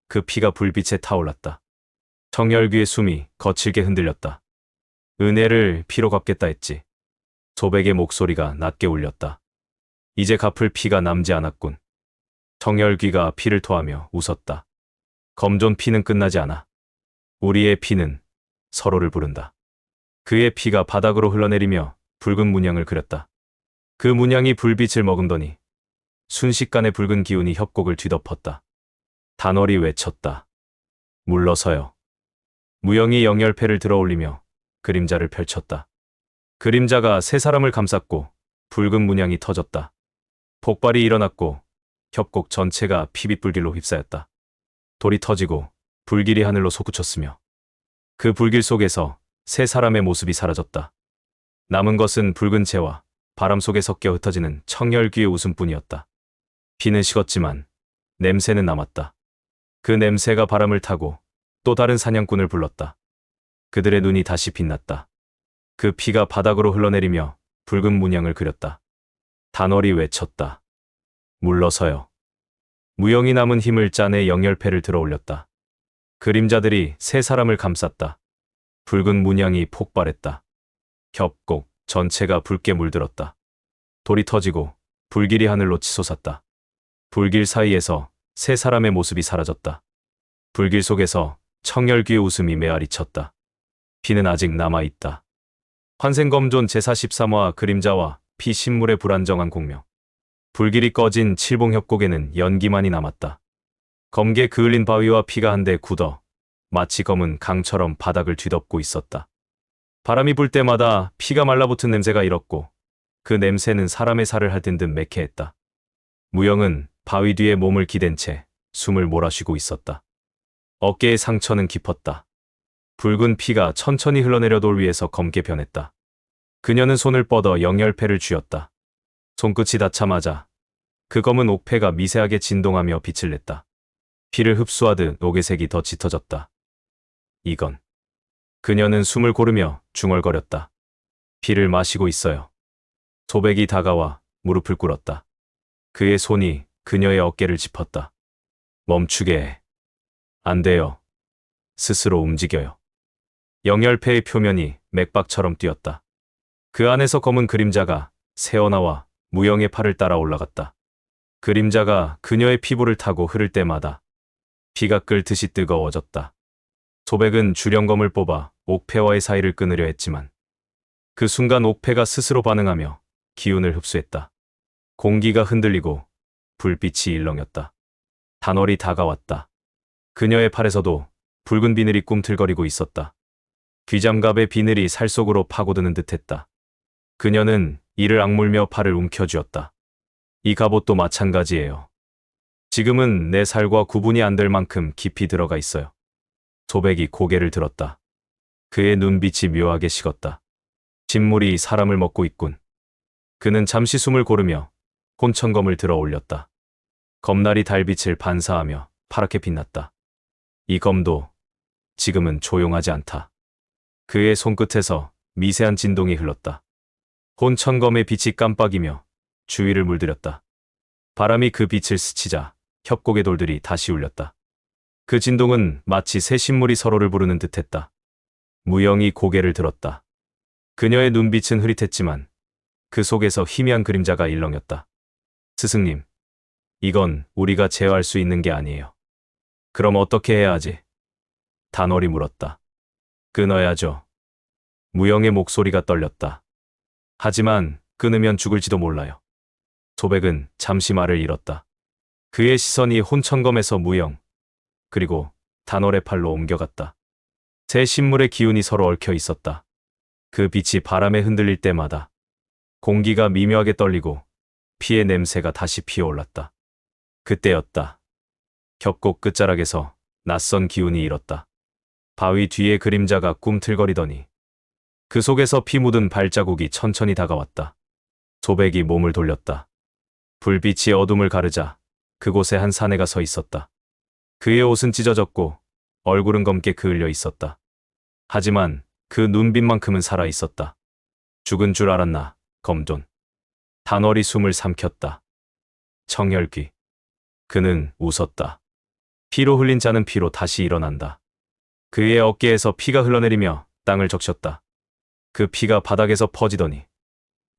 그 피가 불빛에 타올랐다. 청열귀의 숨이 거칠게 흔들렸다. 은혜를 피로 갚겠다 했지. 소백의 목소리가 낮게 울렸다. 이제 갚을 피가 남지 않았군. 청열귀가 피를 토하며 웃었다. 검존 피는 끝나지 않아. 우리의 피는 서로를 부른다. 그의 피가 바닥으로 흘러내리며 붉은 문양을 그렸다. 그 문양이 불빛을 머금더니 순식간에 붉은 기운이 협곡을 뒤덮었다. 단월이 외쳤다. 물러서요. 무영이 영열패를 들어올리며 그림자를 펼쳤다. 그림자가 세 사람을 감쌌고 붉은 문양이 터졌다. 폭발이 일어났고 협곡 전체가 피빛 불길로 휩싸였다. 돌이 터지고 불길이 하늘로 솟구쳤으며 그 불길 속에서 세 사람의 모습이 사라졌다. 남은 것은 붉은 재와 바람 속에 섞여 흩어지는 청열귀의 웃음뿐이었다. 피는 식었지만 냄새는 남았다. 그 냄새가 바람을 타고 또 다른 사냥꾼을 불렀다. 그들의 눈이 다시 빛났다. 그 피가 바닥으로 흘러내리며 붉은 문양을 그렸다. 단월이 외쳤다. 물러서요. 무영이 남은 힘을 짜내 영열패를 들어올렸다. 그림자들이 세 사람을 감쌌다. 붉은 문양이 폭발했다. 협곡 전체가 붉게 물들었다. 돌이 터지고 불길이 하늘로 치솟았다. 불길 사이에서 세 사람의 모습이 사라졌다. 불길 속에서 청열귀의 웃음이 메아리쳤다. 피는 아직 남아있다. 환생검존 제43화 그림자와 피신물의 불안정한 공명. 불길이 꺼진 칠봉협곡에는 연기만이 남았다. 검게 그을린 바위와 피가 한데 굳어 마치 검은 강처럼 바닥을 뒤덮고 있었다. 바람이 불 때마다 피가 말라붙은 냄새가 일었고 그 냄새는 사람의 살을 핥은 듯 매캐했다. 무영은 바위 뒤에 몸을 기댄 채 숨을 몰아쉬고 있었다. 어깨의 상처는 깊었다. 붉은 피가 천천히 흘러내려 돌 위에서 검게 변했다. 그녀는 손을 뻗어 영열패를 쥐었다. 손끝이 닿자마자 그 검은 옥패가 미세하게 진동하며 빛을 냈다. 피를 흡수하듯 옥의 색이 더 짙어졌다. 이건. 그녀는 숨을 고르며 중얼거렸다. 피를 마시고 있어요. 소백이 다가와 무릎을 꿇었다. 그의 손이 그녀의 어깨를 짚었다. 멈추게 해. 안 돼요. 스스로 움직여요. 영열패의 표면이 맥박처럼 뛰었다. 그 안에서 검은 그림자가 새어나와 무영의 팔을 따라 올라갔다. 그림자가 그녀의 피부를 타고 흐를 때마다 피가 끓듯이 뜨거워졌다. 소백은 주령검을 뽑아 옥패와의 사이를 끊으려 했지만 그 순간 옥패가 스스로 반응하며 기운을 흡수했다. 공기가 흔들리고 불빛이 일렁였다. 단월이 다가왔다. 그녀의 팔에서도 붉은 비늘이 꿈틀거리고 있었다. 귀장갑의 비늘이 살 속으로 파고드는 듯했다. 그녀는 이를 악물며 팔을 움켜쥐었다. 이 갑옷도 마찬가지예요. 지금은 내 살과 구분이 안 될 만큼 깊이 들어가 있어요. 소백이 고개를 들었다. 그의 눈빛이 묘하게 식었다. 진물이 사람을 먹고 있군. 그는 잠시 숨을 고르며 혼천검을 들어 올렸다. 검날이 달빛을 반사하며 파랗게 빛났다. 이 검도 지금은 조용하지 않다. 그의 손끝에서 미세한 진동이 흘렀다. 혼천검의 빛이 깜빡이며 주위를 물들였다. 바람이 그 빛을 스치자 협곡의 돌들이 다시 울렸다. 그 진동은 마치 새 신물이 서로를 부르는 듯했다. 무영이 고개를 들었다. 그녀의 눈빛은 흐릿했지만 그 속에서 희미한 그림자가 일렁였다. 스승님, 이건 우리가 제어할 수 있는 게 아니에요. 그럼 어떻게 해야 하지? 단월이 물었다. 끊어야죠. 무영의 목소리가 떨렸다. 하지만 끊으면 죽을지도 몰라요. 소백은 잠시 말을 잃었다. 그의 시선이 혼천검에서 무영, 그리고 단월의 팔로 옮겨갔다. 새 신물의 기운이 서로 얽혀 있었다. 그 빛이 바람에 흔들릴 때마다 공기가 미묘하게 떨리고 피의 냄새가 다시 피어올랐다. 그때였다. 협곡 끝자락에서 낯선 기운이 일었다. 바위 뒤에 그림자가 꿈틀거리더니 그 속에서 피 묻은 발자국이 천천히 다가왔다. 소백이 몸을 돌렸다. 불빛이 어둠을 가르자 그곳에 한 사내가 서 있었다. 그의 옷은 찢어졌고 얼굴은 검게 그을려 있었다. 하지만 그 눈빛만큼은 살아 있었다. 죽은 줄 알았나, 검존. 단월이 숨을 삼켰다. 청혈귀. 그는 웃었다. 피로 흘린 자는 피로 다시 일어난다. 그의 어깨에서 피가 흘러내리며 땅을 적셨다. 그 피가 바닥에서 퍼지더니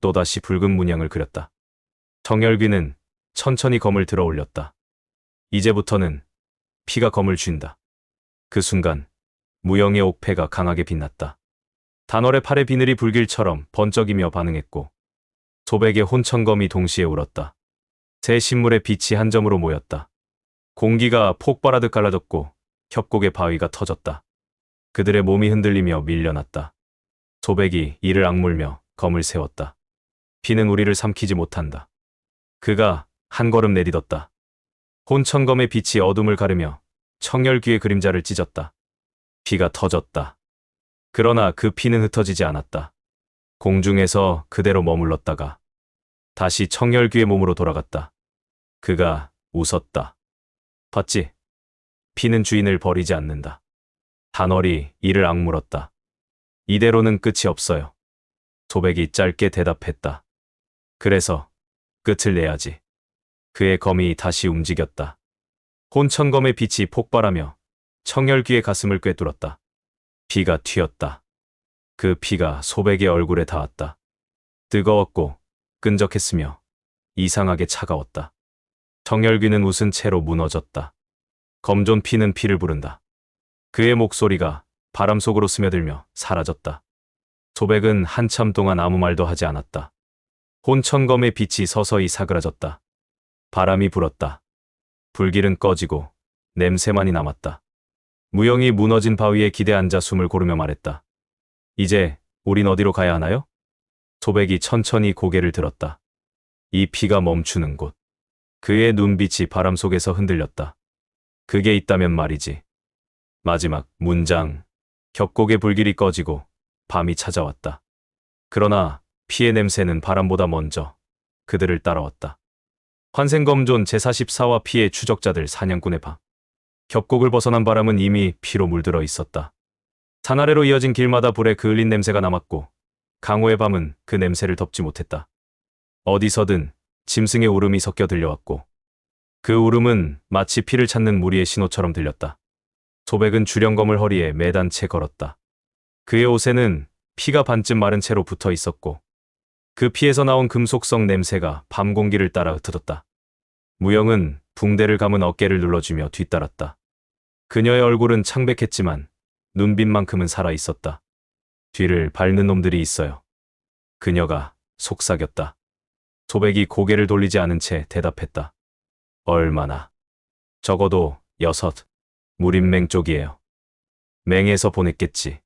또다시 붉은 문양을 그렸다. 청혈귀는 천천히 검을 들어 올렸다. 이제부터는 피가 검을 쥔다. 그 순간 무영의 옥패가 강하게 빛났다. 단월의 팔의 비늘이 불길처럼 번쩍이며 반응했고 소백의 혼천검이 동시에 울었다. 새 신물의 빛이 한 점으로 모였다. 공기가 폭발하듯 갈라졌고 협곡의 바위가 터졌다. 그들의 몸이 흔들리며 밀려났다. 소백이 이를 악물며 검을 세웠다. 피는 우리를 삼키지 못한다. 그가 한 걸음 내딛었다. 혼천검의 빛이 어둠을 가르며 청혈귀의 그림자를 찢었다. 피가 터졌다. 그러나 그 피는 흩어지지 않았다. 공중에서 그대로 머물렀다가 다시 청혈귀의 몸으로 돌아갔다. 그가 웃었다. 봤지? 피는 주인을 버리지 않는다. 단월이 이를 악물었다. 이대로는 끝이 없어요. 소백이 짧게 대답했다. 그래서 끝을 내야지. 그의 검이 다시 움직였다. 혼천검의 빛이 폭발하며 청혈귀의 가슴을 꿰뚫었다. 피가 튀었다. 그 피가 소백의 얼굴에 닿았다. 뜨거웠고 끈적했으며 이상하게 차가웠다. 청혈귀는 웃은 채로 무너졌다. 검존 피는 피를 부른다. 그의 목소리가 바람 속으로 스며들며 사라졌다. 소백은 한참 동안 아무 말도 하지 않았다. 혼천검의 빛이 서서히 사그라졌다. 바람이 불었다. 불길은 꺼지고 냄새만이 남았다. 무영이 무너진 바위에 기대 앉아 숨을 고르며 말했다. 이제 우린 어디로 가야 하나요? 소백이 천천히 고개를 들었다. 이 피가 멈추는 곳. 그의 눈빛이 바람 속에서 흔들렸다. 그게 있다면 말이지. 마지막 문장. 협곡의 불길이 꺼지고 밤이 찾아왔다. 그러나 피의 냄새는 바람보다 먼저 그들을 따라왔다. 환생검존 제44화 피의 추적자들 사냥꾼의 밤. 협곡을 벗어난 바람은 이미 피로 물들어 있었다. 산 아래로 이어진 길마다 불에 그을린 냄새가 남았고 강호의 밤은 그 냄새를 덮지 못했다. 어디서든 짐승의 울음이 섞여 들려왔고 그 울음은 마치 피를 찾는 무리의 신호처럼 들렸다. 소백은 주령검을 허리에 매단 채 걸었다. 그의 옷에는 피가 반쯤 마른 채로 붙어 있었고 그 피에서 나온 금속성 냄새가 밤 공기를 따라 흩어졌다. 무영은 붕대를 감은 어깨를 눌러주며 뒤따랐다. 그녀의 얼굴은 창백했지만 눈빛만큼은 살아있었다. 뒤를 밟는 놈들이 있어요. 그녀가 속삭였다. 소백이 고개를 돌리지 않은 채 대답했다. 얼마나? 적어도 6. 무림맹 쪽이에요. 맹에서 보냈겠지.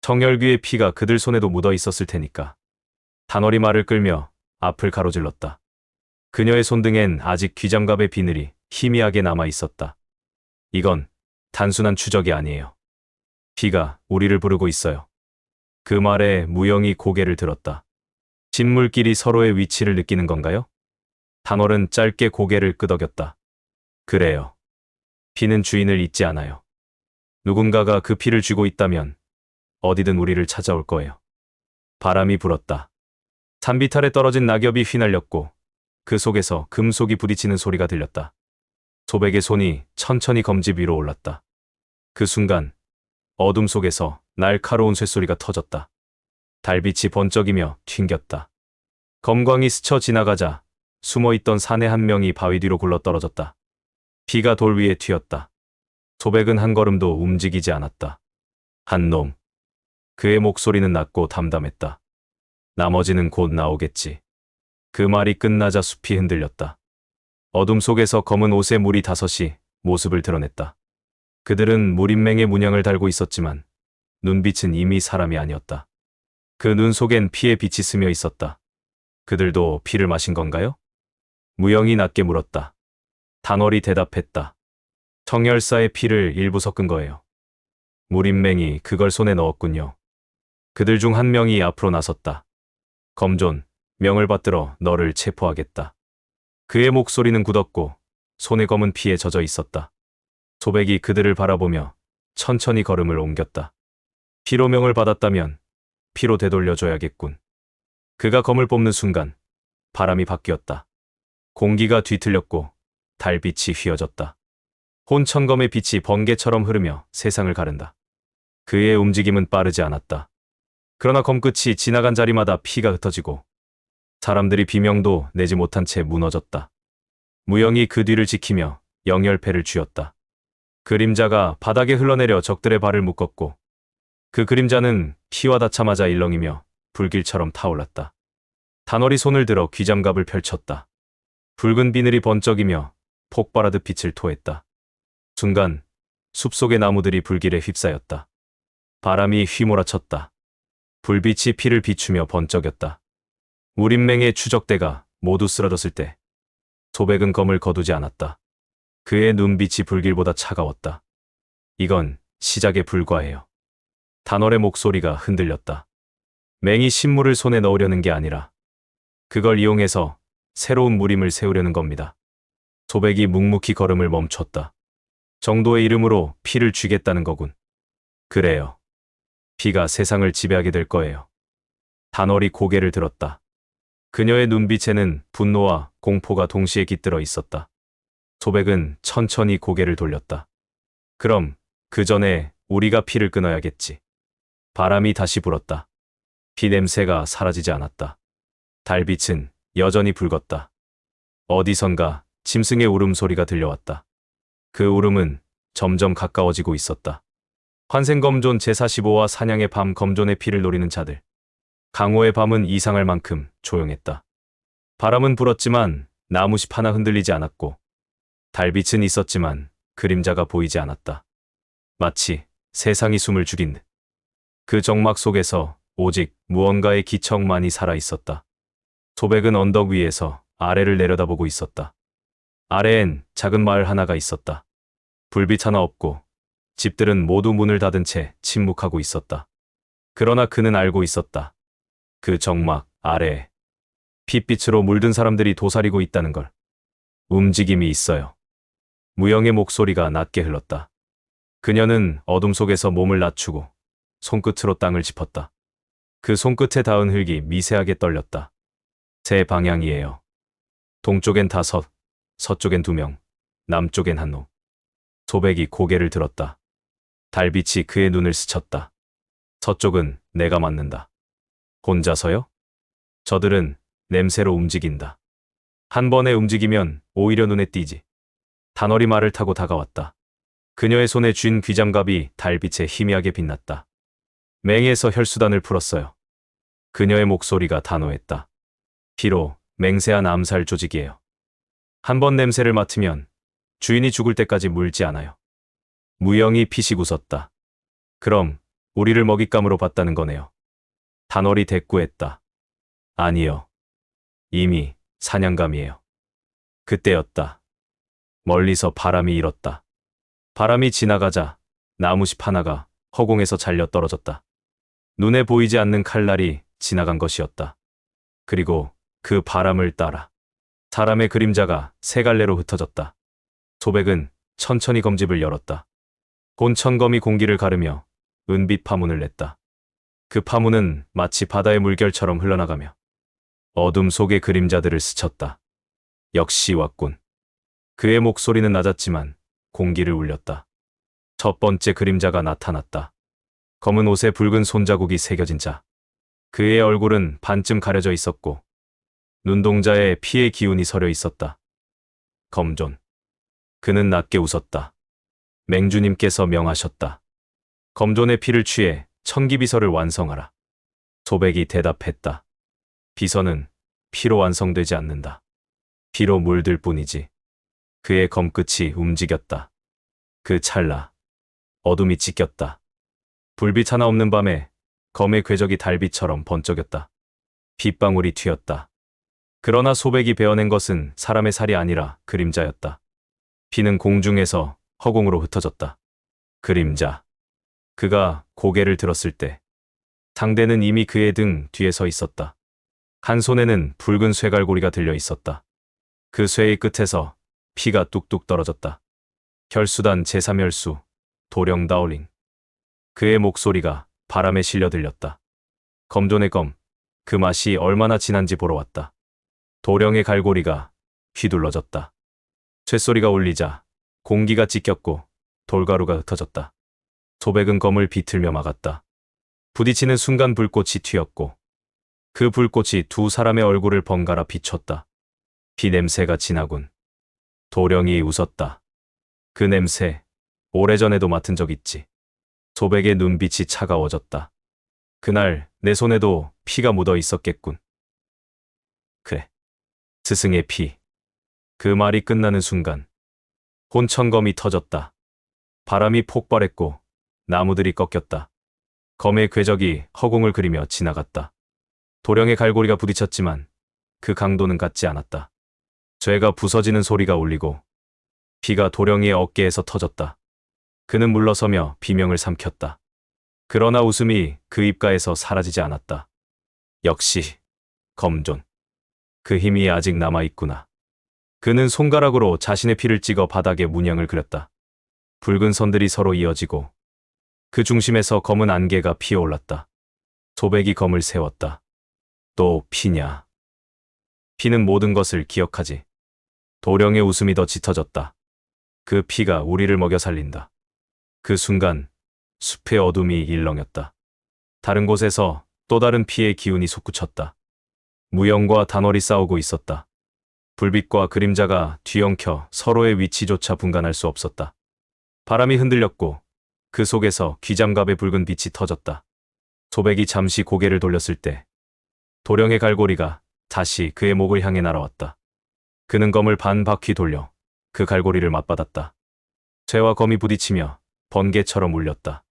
정열귀의 피가 그들 손에도 묻어 있었을 테니까. 단월이 말을 끌며 앞을 가로질렀다. 그녀의 손등엔 아직 귀장갑의 비늘이 희미하게 남아 있었다. 이건 단순한 추적이 아니에요. 피가 우리를 부르고 있어요. 그 말에 무영이 고개를 들었다. 진물끼리 서로의 위치를 느끼는 건가요? 단월은 짧게 고개를 끄덕였다. 그래요. 피는 주인을 잊지 않아요. 누군가가 그 피를 쥐고 있다면 어디든 우리를 찾아올 거예요. 바람이 불었다. 산비탈에 떨어진 낙엽이 휘날렸고 그 속에서 금속이 부딪히는 소리가 들렸다. 소백의 손이 천천히 검지 위로 올랐다. 그 순간 어둠 속에서 날카로운 쇳소리가 터졌다. 달빛이 번쩍이며 튕겼다. 검광이 스쳐 지나가자 숨어있던 사내 한 명이 바위 뒤로 굴러떨어졌다. 피가 돌 위에 튀었다. 소백은 한 걸음도 움직이지 않았다. 한 놈. 그의 목소리는 낮고 담담했다. 나머지는 곧 나오겠지. 그 말이 끝나자 숲이 흔들렸다. 어둠 속에서 검은 옷의 무리 5이 모습을 드러냈다. 그들은 무림맹의 문양을 달고 있었지만 눈빛은 이미 사람이 아니었다. 그 눈 속엔 피의 빛이 스며 있었다. 그들도 피를 마신 건가요? 무영이 낮게 물었다. 단월이 대답했다. 청열사의 피를 일부 섞은 거예요. 무림맹이 그걸 손에 넣었군요. 그들 중 한 명이 앞으로 나섰다. 검존, 명을 받들어 너를 체포하겠다. 그의 목소리는 굳었고 손에 검은 피에 젖어 있었다. 소백이 그들을 바라보며 천천히 걸음을 옮겼다. 피로 명을 받았다면 피로 되돌려줘야겠군. 그가 검을 뽑는 순간 바람이 바뀌었다. 공기가 뒤틀렸고 달빛이 휘어졌다. 혼천검의 빛이 번개처럼 흐르며 세상을 가른다. 그의 움직임은 빠르지 않았다. 그러나 검끝이 지나간 자리마다 피가 흩어지고 사람들이 비명도 내지 못한 채 무너졌다. 무영이 그 뒤를 지키며 영열패를 쥐었다. 그림자가 바닥에 흘러내려 적들의 발을 묶었고 그 그림자는 피와 닿자마자 일렁이며 불길처럼 타올랐다. 단월이 손을 들어 귀장갑을 펼쳤다. 붉은 비늘이 번쩍이며 폭발하듯 빛을 토했다. 순간 숲속의 나무들이 불길에 휩싸였다. 바람이 휘몰아쳤다. 불빛이 피를 비추며 번쩍였다. 무림맹의 추적대가 모두 쓰러졌을 때 소백은 검을 거두지 않았다. 그의 눈빛이 불길보다 차가웠다. 이건 시작에 불과해요. 단월의 목소리가 흔들렸다. 맹이 신물을 손에 넣으려는 게 아니라 그걸 이용해서 새로운 무림을 세우려는 겁니다. 소백이 묵묵히 걸음을 멈췄다. 정도의 이름으로 피를 쥐겠다는 거군. 그래요. 피가 세상을 지배하게 될 거예요. 단월이 고개를 들었다. 그녀의 눈빛에는 분노와 공포가 동시에 깃들어 있었다. 소백은 천천히 고개를 돌렸다. 그럼 그 전에 우리가 피를 끊어야겠지. 바람이 다시 불었다. 피 냄새가 사라지지 않았다. 달빛은 여전히 붉었다. 어디선가 짐승의 울음소리가 들려왔다. 그 울음은 점점 가까워지고 있었다. 환생검존 제45와 사냥의 밤 검존의 피를 노리는 자들. 강호의 밤은 이상할 만큼 조용했다. 바람은 불었지만 나무잎 하나 흔들리지 않았고 달빛은 있었지만 그림자가 보이지 않았다. 마치 세상이 숨을 죽인 듯. 그 정막 속에서 오직 무언가의 기척만이 살아있었다. 소백은 언덕 위에서 아래를 내려다보고 있었다. 아래엔 작은 마을 하나가 있었다. 불빛 하나 없고 집들은 모두 문을 닫은 채 침묵하고 있었다. 그러나 그는 알고 있었다. 그 정막 아래에 핏빛으로 물든 사람들이 도사리고 있다는 걸. 움직임이 있어요. 무영의 목소리가 낮게 흘렀다. 그녀는 어둠 속에서 몸을 낮추고 손끝으로 땅을 짚었다. 그 손끝에 닿은 흙이 미세하게 떨렸다. 세 방향이에요. 동쪽엔 5, 서쪽엔 2명, 남쪽엔 1놈. 소백이 고개를 들었다. 달빛이 그의 눈을 스쳤다. 서쪽은 내가 맞는다. 혼자서요? 저들은 냄새로 움직인다. 한 번에 움직이면 오히려 눈에 띄지. 단월이 말을 타고 다가왔다. 그녀의 손에 쥔 귀장갑이 달빛에 희미하게 빛났다. 맹에서 혈수단을 풀었어요. 그녀의 목소리가 단호했다. 피로 맹세한 암살 조직이에요. 한 번 냄새를 맡으면 주인이 죽을 때까지 물지 않아요. 무영이 피식 웃었다. 그럼 우리를 먹잇감으로 봤다는 거네요. 단월이 대꾸했다. 아니요. 이미 사냥감이에요. 그때였다. 멀리서 바람이 일었다. 바람이 지나가자 나무십 하나가 허공에서 잘려 떨어졌다. 눈에 보이지 않는 칼날이 지나간 것이었다. 그리고 그 바람을 따라 사람의 그림자가 세 갈래로 흩어졌다. 소백은 천천히 검집을 열었다. 혼천검이 공기를 가르며 은빛 파문을 냈다. 그 파문은 마치 바다의 물결처럼 흘러나가며 어둠 속의 그림자들을 스쳤다. 역시 왔군. 그의 목소리는 낮았지만 공기를 울렸다. 첫 번째 그림자가 나타났다. 검은 옷에 붉은 손자국이 새겨진 자. 그의 얼굴은 반쯤 가려져 있었고 눈동자에 피의 기운이 서려 있었다. 검존. 그는 낮게 웃었다. 맹주님께서 명하셨다. 검존의 피를 취해 천기비서를 완성하라. 소백이 대답했다. 비서는 피로 완성되지 않는다. 피로 물들 뿐이지. 그의 검끝이 움직였다. 그 찰나 어둠이 찢겼다. 불빛 하나 없는 밤에 검의 궤적이 달빛처럼 번쩍였다. 빗방울이 튀었다. 그러나 소백이 베어낸 것은 사람의 살이 아니라 그림자였다. 피는 공중에서 허공으로 흩어졌다. 그림자. 그가 고개를 들었을 때 상대는 이미 그의 등 뒤에 서 있었다. 한 손에는 붉은 쇠갈고리가 들려 있었다. 그 쇠의 끝에서 피가 뚝뚝 떨어졌다. 혈수단 제3혈수 도령 다올링. 그의 목소리가 바람에 실려 들렸다. 검존의 검, 그 맛이 얼마나 진한지 보러 왔다. 도령의 갈고리가 휘둘러졌다. 쇳소리가 울리자 공기가 찢겼고 돌가루가 흩어졌다. 소백은 검을 비틀며 막았다. 부딪히는 순간 불꽃이 튀었고 그 불꽃이 두 사람의 얼굴을 번갈아 비췄다. 피 냄새가 진하군. 도령이 웃었다. 그 냄새 오래전에도 맡은 적 있지. 소백의 눈빛이 차가워졌다. 그날 내 손에도 피가 묻어 있었겠군. 그래. 스승의 피. 그 말이 끝나는 순간 혼천검이 터졌다. 바람이 폭발했고 나무들이 꺾였다. 검의 궤적이 허공을 그리며 지나갔다. 도령의 갈고리가 부딪혔지만 그 강도는 같지 않았다. 쇠가 부서지는 소리가 울리고 피가 도령이의 어깨에서 터졌다. 그는 물러서며 비명을 삼켰다. 그러나 웃음이 그 입가에서 사라지지 않았다. 역시 검존. 그 힘이 아직 남아있구나. 그는 손가락으로 자신의 피를 찍어 바닥에 문양을 그렸다. 붉은 선들이 서로 이어지고 그 중심에서 검은 안개가 피어올랐다. 소백이 검을 세웠다. 또 피냐. 피는 모든 것을 기억하지. 도령의 웃음이 더 짙어졌다. 그 피가 우리를 먹여 살린다. 그 순간 숲의 어둠이 일렁였다. 다른 곳에서 또 다른 피의 기운이 솟구쳤다. 무영과 단월이 싸우고 있었다. 불빛과 그림자가 뒤엉켜 서로의 위치조차 분간할 수 없었다. 바람이 흔들렸고 그 속에서 귀장갑의 붉은 빛이 터졌다. 소백이 잠시 고개를 돌렸을 때 도령의 갈고리가 다시 그의 목을 향해 날아왔다. 그는 검을 반 바퀴 돌려 그 갈고리를 맞받았다. 쇠와 검이 부딪히며 번개처럼 울렸다.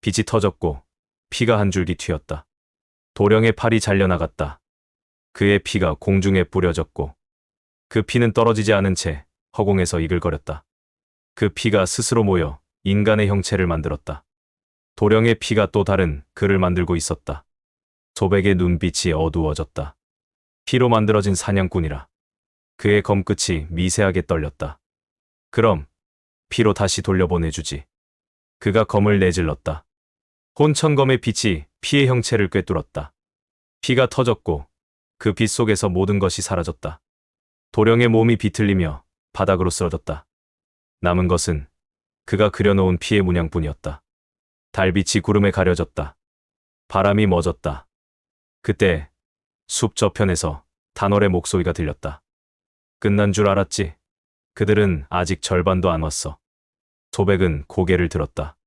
빛이 터졌고 피가 한 줄기 튀었다. 도령의 팔이 잘려나갔다. 그의 피가 공중에 뿌려졌고 그 피는 떨어지지 않은 채 허공에서 이글거렸다. 그 피가 스스로 모여 인간의 형체를 만들었다. 도령의 피가 또 다른 그를 만들고 있었다. 소백의 눈빛이 어두워졌다. 피로 만들어진 사냥꾼이라. 그의 검끝이 미세하게 떨렸다. 그럼 피로 다시 돌려보내주지. 그가 검을 내질렀다. 혼천검의 빛이 피의 형체를 꿰뚫었다. 피가 터졌고 그 빛 속에서 모든 것이 사라졌다. 도령의 몸이 비틀리며 바닥으로 쓰러졌다. 남은 것은 그가 그려놓은 피의 문양뿐이었다. 달빛이 구름에 가려졌다. 바람이 멎었다. 그때 숲 저편에서 단월의 목소리가 들렸다. 끝난 줄 알았지? 그들은 아직 절반도 안 왔어. 소백은 고개를 들었다.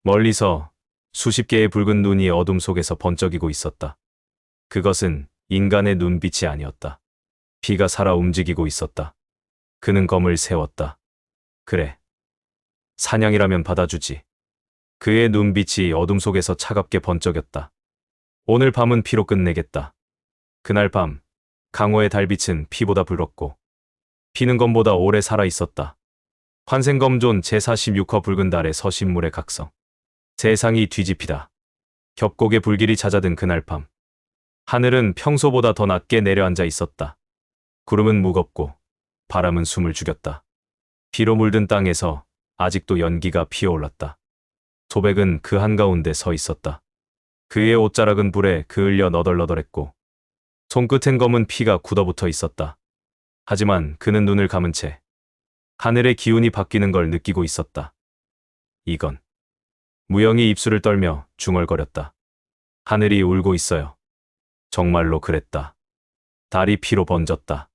멀리서 수십 개의 붉은 눈이 어둠 속에서 번쩍이고 있었다. 그것은 인간의 눈빛이 아니었다. 피가 살아 움직이고 있었다. 그는 검을 세웠다. 그래. 사냥이라면 받아주지. 그의 눈빛이 어둠 속에서 차갑게 번쩍였다. 오늘 밤은 피로 끝내겠다. 그날 밤, 강호의 달빛은 피보다 붉었고 피는 검보다 오래 살아있었다. 환생검존 제46화 붉은 달의 서신물의 각성. 세상이 뒤집히다. 겹곡의 불길이 잦아든 그날 밤. 하늘은 평소보다 더 낮게 내려앉아 있었다. 구름은 무겁고 바람은 숨을 죽였다. 피로 물든 땅에서 아직도 연기가 피어올랐다. 소백은 그 한가운데 서 있었다. 그의 옷자락은 불에 그을려 너덜너덜했고 손끝엔 검은 피가 굳어붙어 있었다. 하지만 그는 눈을 감은 채 하늘의 기운이 바뀌는 걸 느끼고 있었다. 이건. 무영이 입술을 떨며 중얼거렸다. 하늘이 울고 있어요. 정말로 그랬다. 달이 피로 번졌다.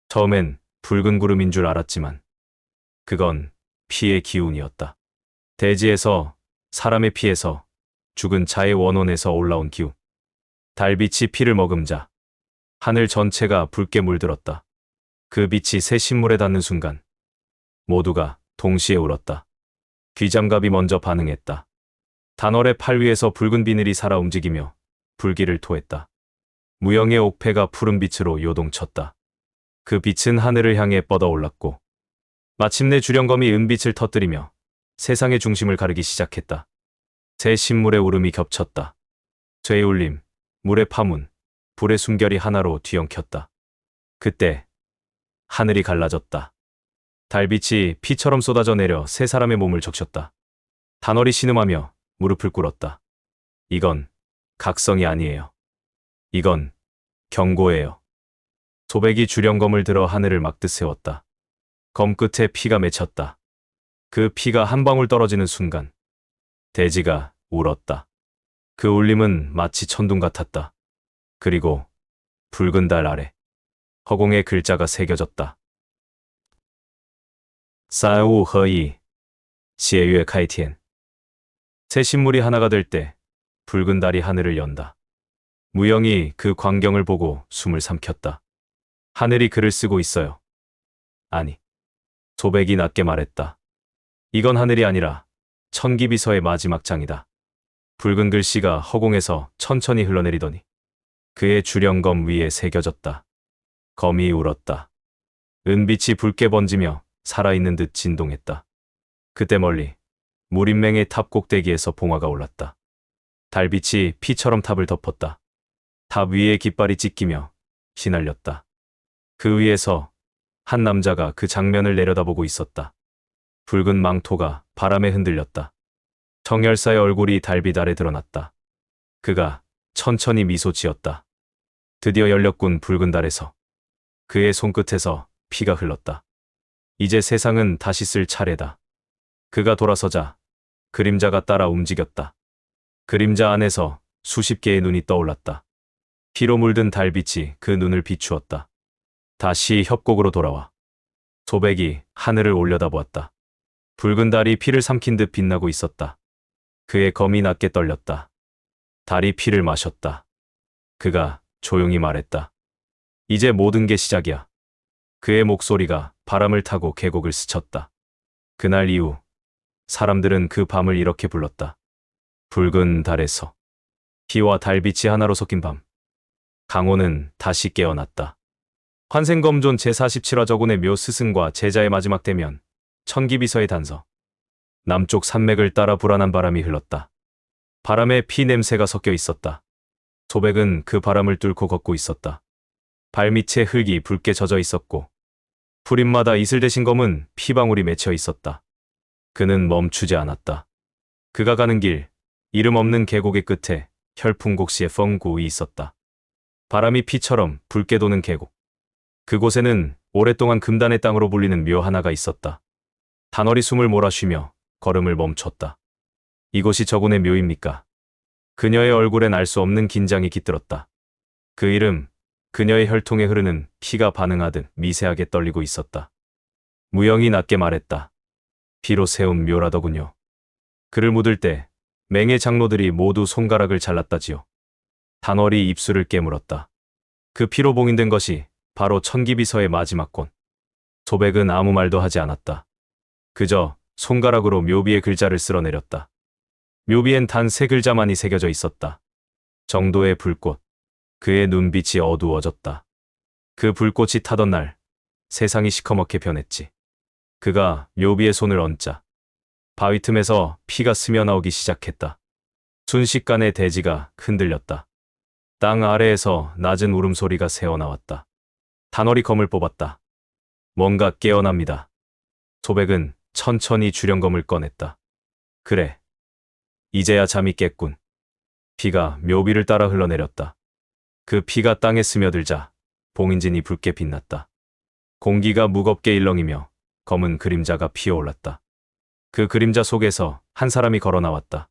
처음엔 붉은 구름인 줄 알았지만 그건 피의 기운이었다. 대지에서, 사람의 피에서, 죽은 자의 원혼에서 올라온 기운. 달빛이 피를 머금자 하늘 전체가 붉게 물들었다. 그 빛이 새 신물에 닿는 순간 모두가 동시에 울었다. 귀장갑이 먼저 반응했다. 단월의 팔 위에서 붉은 비늘이 살아 움직이며 불길을 토했다. 무영의 옥패가 푸른 빛으로 요동쳤다. 그 빛은 하늘을 향해 뻗어올랐고 마침내 주령검이 은빛을 터뜨리며 세상의 중심을 가르기 시작했다. 새 신물의 울음이 겹쳤다. 쇠의 울림, 물의 파문, 불의 숨결이 하나로 뒤엉켰다. 그때 하늘이 갈라졌다. 달빛이 피처럼 쏟아져 내려 세 사람의 몸을 적셨다. 단월이 신음하며 무릎을 꿇었다. 이건 각성이 아니에요. 이건 경고예요. 소백이 주령검을 들어 하늘을 막듯 세웠다. 검 끝에 피가 맺혔다. 그 피가 한 방울 떨어지는 순간 대지가 울었다. 그 울림은 마치 천둥 같았다. 그리고 붉은 달 아래 허공에 글자가 새겨졌다. 사우 허이 시에유에 카이티엔. 새 신물이 하나가 될 때 붉은 달이 하늘을 연다. 무영이 그 광경을 보고 숨을 삼켰다. 하늘이 글을 쓰고 있어요. 아니. 소백이 낮게 말했다. 이건 하늘이 아니라 천기비서의 마지막 장이다. 붉은 글씨가 허공에서 천천히 흘러내리더니 그의 주령검 위에 새겨졌다. 검이 울었다. 은빛이 붉게 번지며 살아있는 듯 진동했다. 그때 멀리 무림맹의 탑 꼭대기에서 봉화가 올랐다. 달빛이 피처럼 탑을 덮었다. 탑 위에 깃발이 찢기며 휘날렸다. 그 위에서 한 남자가 그 장면을 내려다보고 있었다. 붉은 망토가 바람에 흔들렸다. 정열사의 얼굴이 달빛 아래 드러났다. 그가 천천히 미소 지었다. 드디어 열렸군. 붉은 달에서. 그의 손끝에서 피가 흘렀다. 이제 세상은 다시 쓸 차례다. 그가 돌아서자 그림자가 따라 움직였다. 그림자 안에서 수십 개의 눈이 떠올랐다. 피로 물든 달빛이 그 눈을 비추었다. 다시 협곡으로 돌아와 소백이 하늘을 올려다보았다. 붉은 달이 피를 삼킨 듯 빛나고 있었다. 그의 검이 낮게 떨렸다. 달이 피를 마셨다. 그가 조용히 말했다. 이제 모든 게 시작이야. 그의 목소리가 바람을 타고 계곡을 스쳤다. 그날 이후 사람들은 그 밤을 이렇게 불렀다. 붉은 달에서. 피와 달빛이 하나로 섞인 밤. 강호는 다시 깨어났다. 환생검존 제47화 저군의 묘 스승과 제자의 마지막 대면. 천기비서의 단서. 남쪽 산맥을 따라 불안한 바람이 흘렀다. 바람에 피 냄새가 섞여 있었다. 소백은 그 바람을 뚫고 걷고 있었다. 발밑에 흙이 붉게 젖어 있었고 풀잎마다 이슬 대신 검은 피방울이 맺혀 있었다. 그는 멈추지 않았다. 그가 가는 길, 이름 없는 계곡의 끝에 혈풍곡시의 펑구이 있었다. 바람이 피처럼 붉게 도는 계곡. 그곳에는 오랫동안 금단의 땅으로 불리는 묘 하나가 있었다. 단월이 숨을 몰아쉬며 걸음을 멈췄다. 이곳이 저군의 묘입니까? 그녀의 얼굴엔 알 수 없는 긴장이 깃들었다. 그 이름, 그녀의 혈통에 흐르는 피가 반응하듯 미세하게 떨리고 있었다. 무영이 낮게 말했다. 피로 세운 묘라더군요. 그를 묻을 때 맹의 장로들이 모두 손가락을 잘랐다지요. 단월이 입술을 깨물었다. 그 피로 봉인된 것이 바로 천기비서의 마지막 권. 소백은 아무 말도 하지 않았다. 그저 손가락으로 묘비의 글자를 쓸어내렸다. 묘비엔 단 3글자만이 새겨져 있었다. 정도의 불꽃. 그의 눈빛이 어두워졌다. 그 불꽃이 타던 날 세상이 시커멓게 변했지. 그가 묘비의 손을 얹자 바위 틈에서 피가 스며나오기 시작했다. 순식간에 대지가 흔들렸다. 땅 아래에서 낮은 울음소리가 새어나왔다. 단월이 검을 뽑았다. 뭔가 깨어납니다. 소백은 천천히 주령검을 꺼냈다. 그래. 이제야 잠이 깼군. 피가 묘비를 따라 흘러내렸다. 그 피가 땅에 스며들자 봉인진이 붉게 빛났다. 공기가 무겁게 일렁이며 검은 그림자가 피어올랐다. 그 그림자 속에서 한 사람이 걸어 나왔다.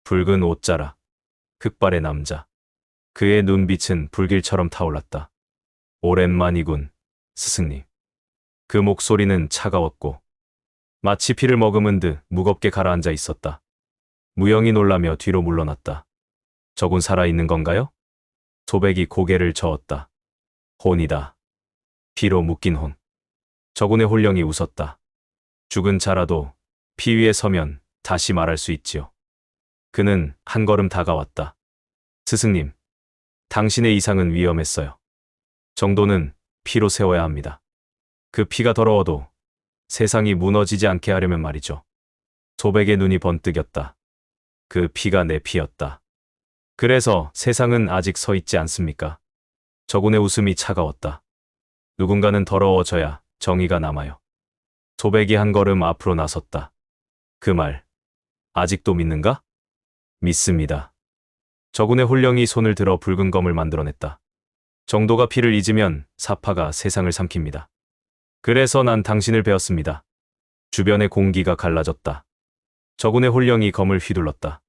붉은 옷자락, 흑발의 남자. 그의 눈빛은 불길처럼 타올랐다. 오랜만이군, 스승님. 그 목소리는 차가웠고 마치 피를 머금은 듯 무겁게 가라앉아 있었다. 무영이 놀라며 뒤로 물러났다. 저군 살아있는 건가요? 소백이 고개를 저었다. 혼이다. 피로 묶인 혼. 저군의 홀령이 웃었다. 죽은 자라도 피 위에 서면 다시 말할 수 있지요. 그는 한 걸음 다가왔다. 스승님, 당신의 이상은 위험했어요. 정도는 피로 세워야 합니다. 그 피가 더러워도 세상이 무너지지 않게 하려면 말이죠. 소백의 눈이 번뜩였다. 그 피가 내 피였다. 그래서 세상은 아직 서 있지 않습니까? 저군의 웃음이 차가웠다. 누군가는 더러워져야 정의가 남아요. 소백이 한 걸음 앞으로 나섰다. 그 말, 아직도 믿는가? 믿습니다. 저군의 홀령이 손을 들어 붉은 검을 만들어냈다. 정도가 피를 잊으면 사파가 세상을 삼킵니다. 그래서 난 당신을 배웠습니다. 주변의 공기가 갈라졌다. 저군의 홀령이 검을 휘둘렀다.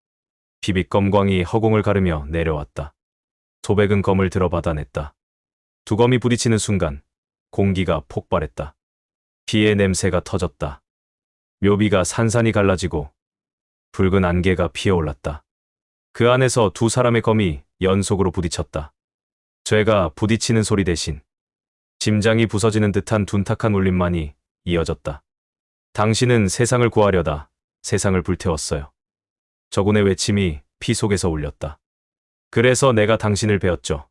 비빅 검광이 허공을 가르며 내려왔다. 소백은 검을 들어 받아냈다. 두 검이 부딪히는 순간 공기가 폭발했다. 피의 냄새가 터졌다. 묘비가 산산이 갈라지고 붉은 안개가 피어올랐다. 그 안에서 두 사람의 검이 연속으로 부딪혔다. 죄가 부딪히는 소리 대신 심장이 부서지는 듯한 둔탁한 울림만이 이어졌다. 당신은 세상을 구하려다 세상을 불태웠어요. 저군의 외침이 피 속에서 울렸다. 그래서 내가 당신을 배웠죠.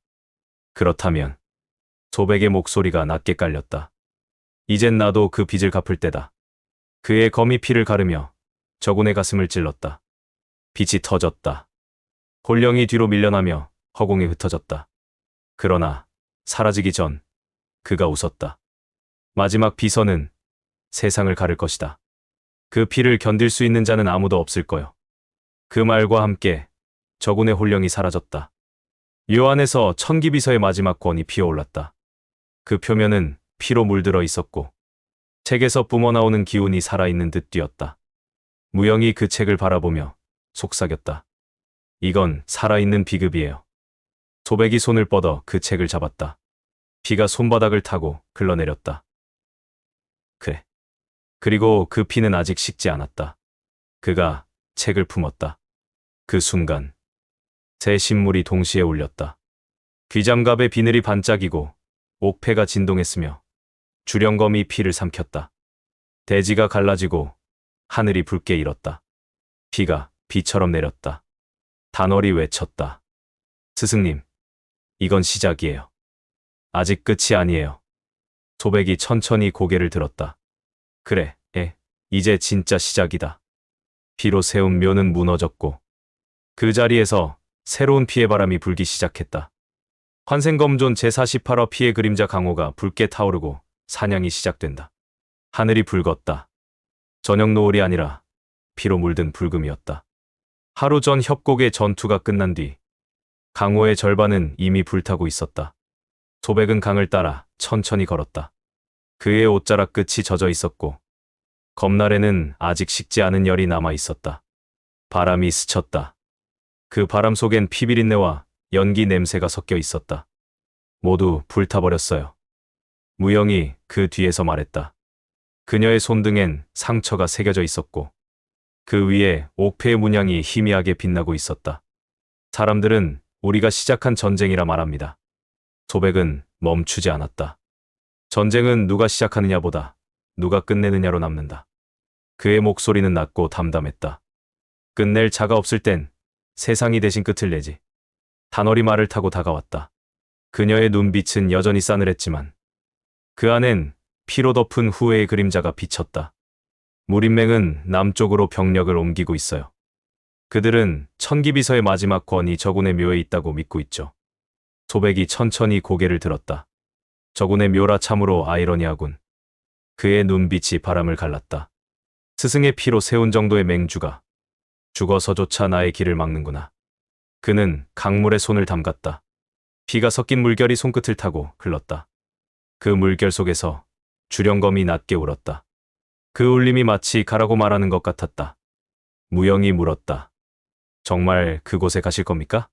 그렇다면 소백의 목소리가 낮게 깔렸다. 이젠 나도 그 빚을 갚을 때다. 그의 검이 피를 가르며 저군의 가슴을 찔렀다. 빛이 터졌다. 홀령이 뒤로 밀려나며 허공에 흩어졌다. 그러나 사라지기 전 그가 웃었다. 마지막 비서는 세상을 가를 것이다. 그 피를 견딜 수 있는 자는 아무도 없을 거요. 그 말과 함께 저군의 홀령이 사라졌다. 요 안에서 천기비서의 마지막 권이 피어올랐다. 그 표면은 피로 물들어 있었고 책에서 뿜어나오는 기운이 살아있는 듯 뛰었다. 무영이 그 책을 바라보며 속삭였다. 이건 살아있는 비급이에요. 소백이 손을 뻗어 그 책을 잡았다. 피가 손바닥을 타고 흘러내렸다. 그래. 그리고 그 피는 아직 식지 않았다. 그가 책을 품었다. 그 순간 새 신물이 동시에 울렸다. 귀장갑의 비늘이 반짝이고 옥패가 진동했으며 주령검이 피를 삼켰다. 대지가 갈라지고 하늘이 붉게 일었다. 피가 비처럼 내렸다. 단월이 외쳤다. 스승님, 이건 시작이에요. 아직 끝이 아니에요. 소백이 천천히 고개를 들었다. 그래, 이제 진짜 시작이다. 피로 세운 묘는 무너졌고 그 자리에서 새로운 피의 바람이 불기 시작했다. 환생검존 제48화 피의 그림자 강호가 붉게 타오르고 사냥이 시작된다. 하늘이 붉었다. 저녁 노을이 아니라 피로 물든 붉음이었다. 하루 전 협곡의 전투가 끝난 뒤 강호의 절반은 이미 불타고 있었다. 소백은 강을 따라 천천히 걸었다. 그의 옷자락 끝이 젖어 있었고 검날에는 아직 식지 않은 열이 남아 있었다. 바람이 스쳤다. 그 바람 속엔 피비린내와 연기 냄새가 섞여 있었다. 모두 불타버렸어요. 무영이 그 뒤에서 말했다. 그녀의 손등엔 상처가 새겨져 있었고 그 위에 옥패의 문양이 희미하게 빛나고 있었다. 사람들은 우리가 시작한 전쟁이라 말합니다. 소백은 멈추지 않았다. 전쟁은 누가 시작하느냐보다 누가 끝내느냐로 남는다. 그의 목소리는 낮고 담담했다. 끝낼 자가 없을 땐 세상이 대신 끝을 내지. 단월이 말을 타고 다가왔다. 그녀의 눈빛은 여전히 싸늘했지만 그 안엔 피로 덮은 후회의 그림자가 비쳤다. 무림맹은 남쪽으로 병력을 옮기고 있어요. 그들은 천기비서의 마지막 권이 저군의 묘에 있다고 믿고 있죠. 소백이 천천히 고개를 들었다. 저군의 묘라 참으로 아이러니하군. 그의 눈빛이 바람을 갈랐다. 스승의 피로 세운 정도의 맹주가 죽어서조차 나의 길을 막는구나. 그는 강물에 손을 담갔다. 피가 섞인 물결이 손끝을 타고 흘렀다. 그 물결 속에서 주령검이 낮게 울었다. 그 울림이 마치 가라고 말하는 것 같았다. 무영이 물었다. 정말 그곳에 가실 겁니까?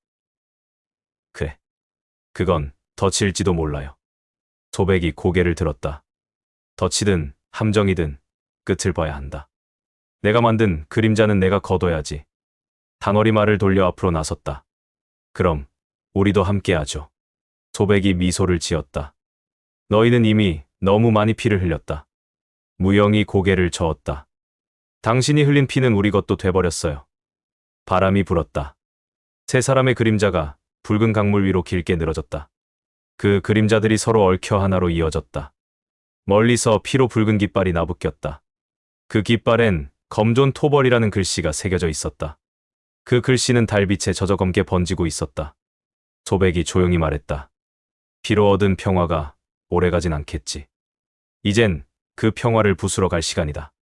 그래. 그건 덫일지도 몰라요. 소백이 고개를 들었다. 덫이든 함정이든 끝을 봐야 한다. 내가 만든 그림자는 내가 거둬야지. 단월이 말을 돌려 앞으로 나섰다. 그럼 우리도 함께하죠. 소백이 미소를 지었다. 너희는 이미 너무 많이 피를 흘렸다. 무영이 고개를 저었다. 당신이 흘린 피는 우리 것도 돼버렸어요. 바람이 불었다. 세 사람의 그림자가 붉은 강물 위로 길게 늘어졌다. 그 그림자들이 서로 얽혀 하나로 이어졌다. 멀리서 피로 붉은 깃발이 나부꼈다. 그 깃발엔 검존 토벌이라는 글씨가 새겨져 있었다. 그 글씨는 달빛에 젖어 검게 번지고 있었다. 소백이 조용히 말했다. 피로 얻은 평화가 오래가진 않겠지. 이젠 그 평화를 부수러 갈 시간이다.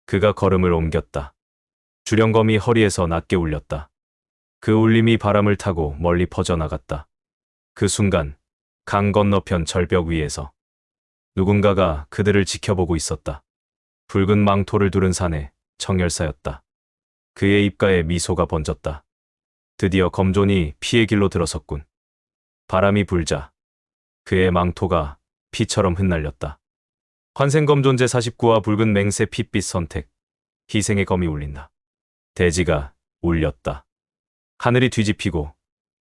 그가 걸음을 옮겼다. 주령검이 허리에서 낮게 울렸다. 그 울림이 바람을 타고 멀리 퍼져나갔다. 그 순간 강 건너편 절벽 위에서 누군가가 그들을 지켜보고 있었다. 붉은 망토를 두른 산에 청열사였다. 그의 입가에 미소가 번졌다. 드디어 검존이 피의 길로 들어섰군. 바람이 불자 그의 망토가 피처럼 흩날렸다. 환생검존 제49와 붉은 맹세 핏빛 선택, 희생의 검이 울린다. 대지가 울렸다. 하늘이 뒤집히고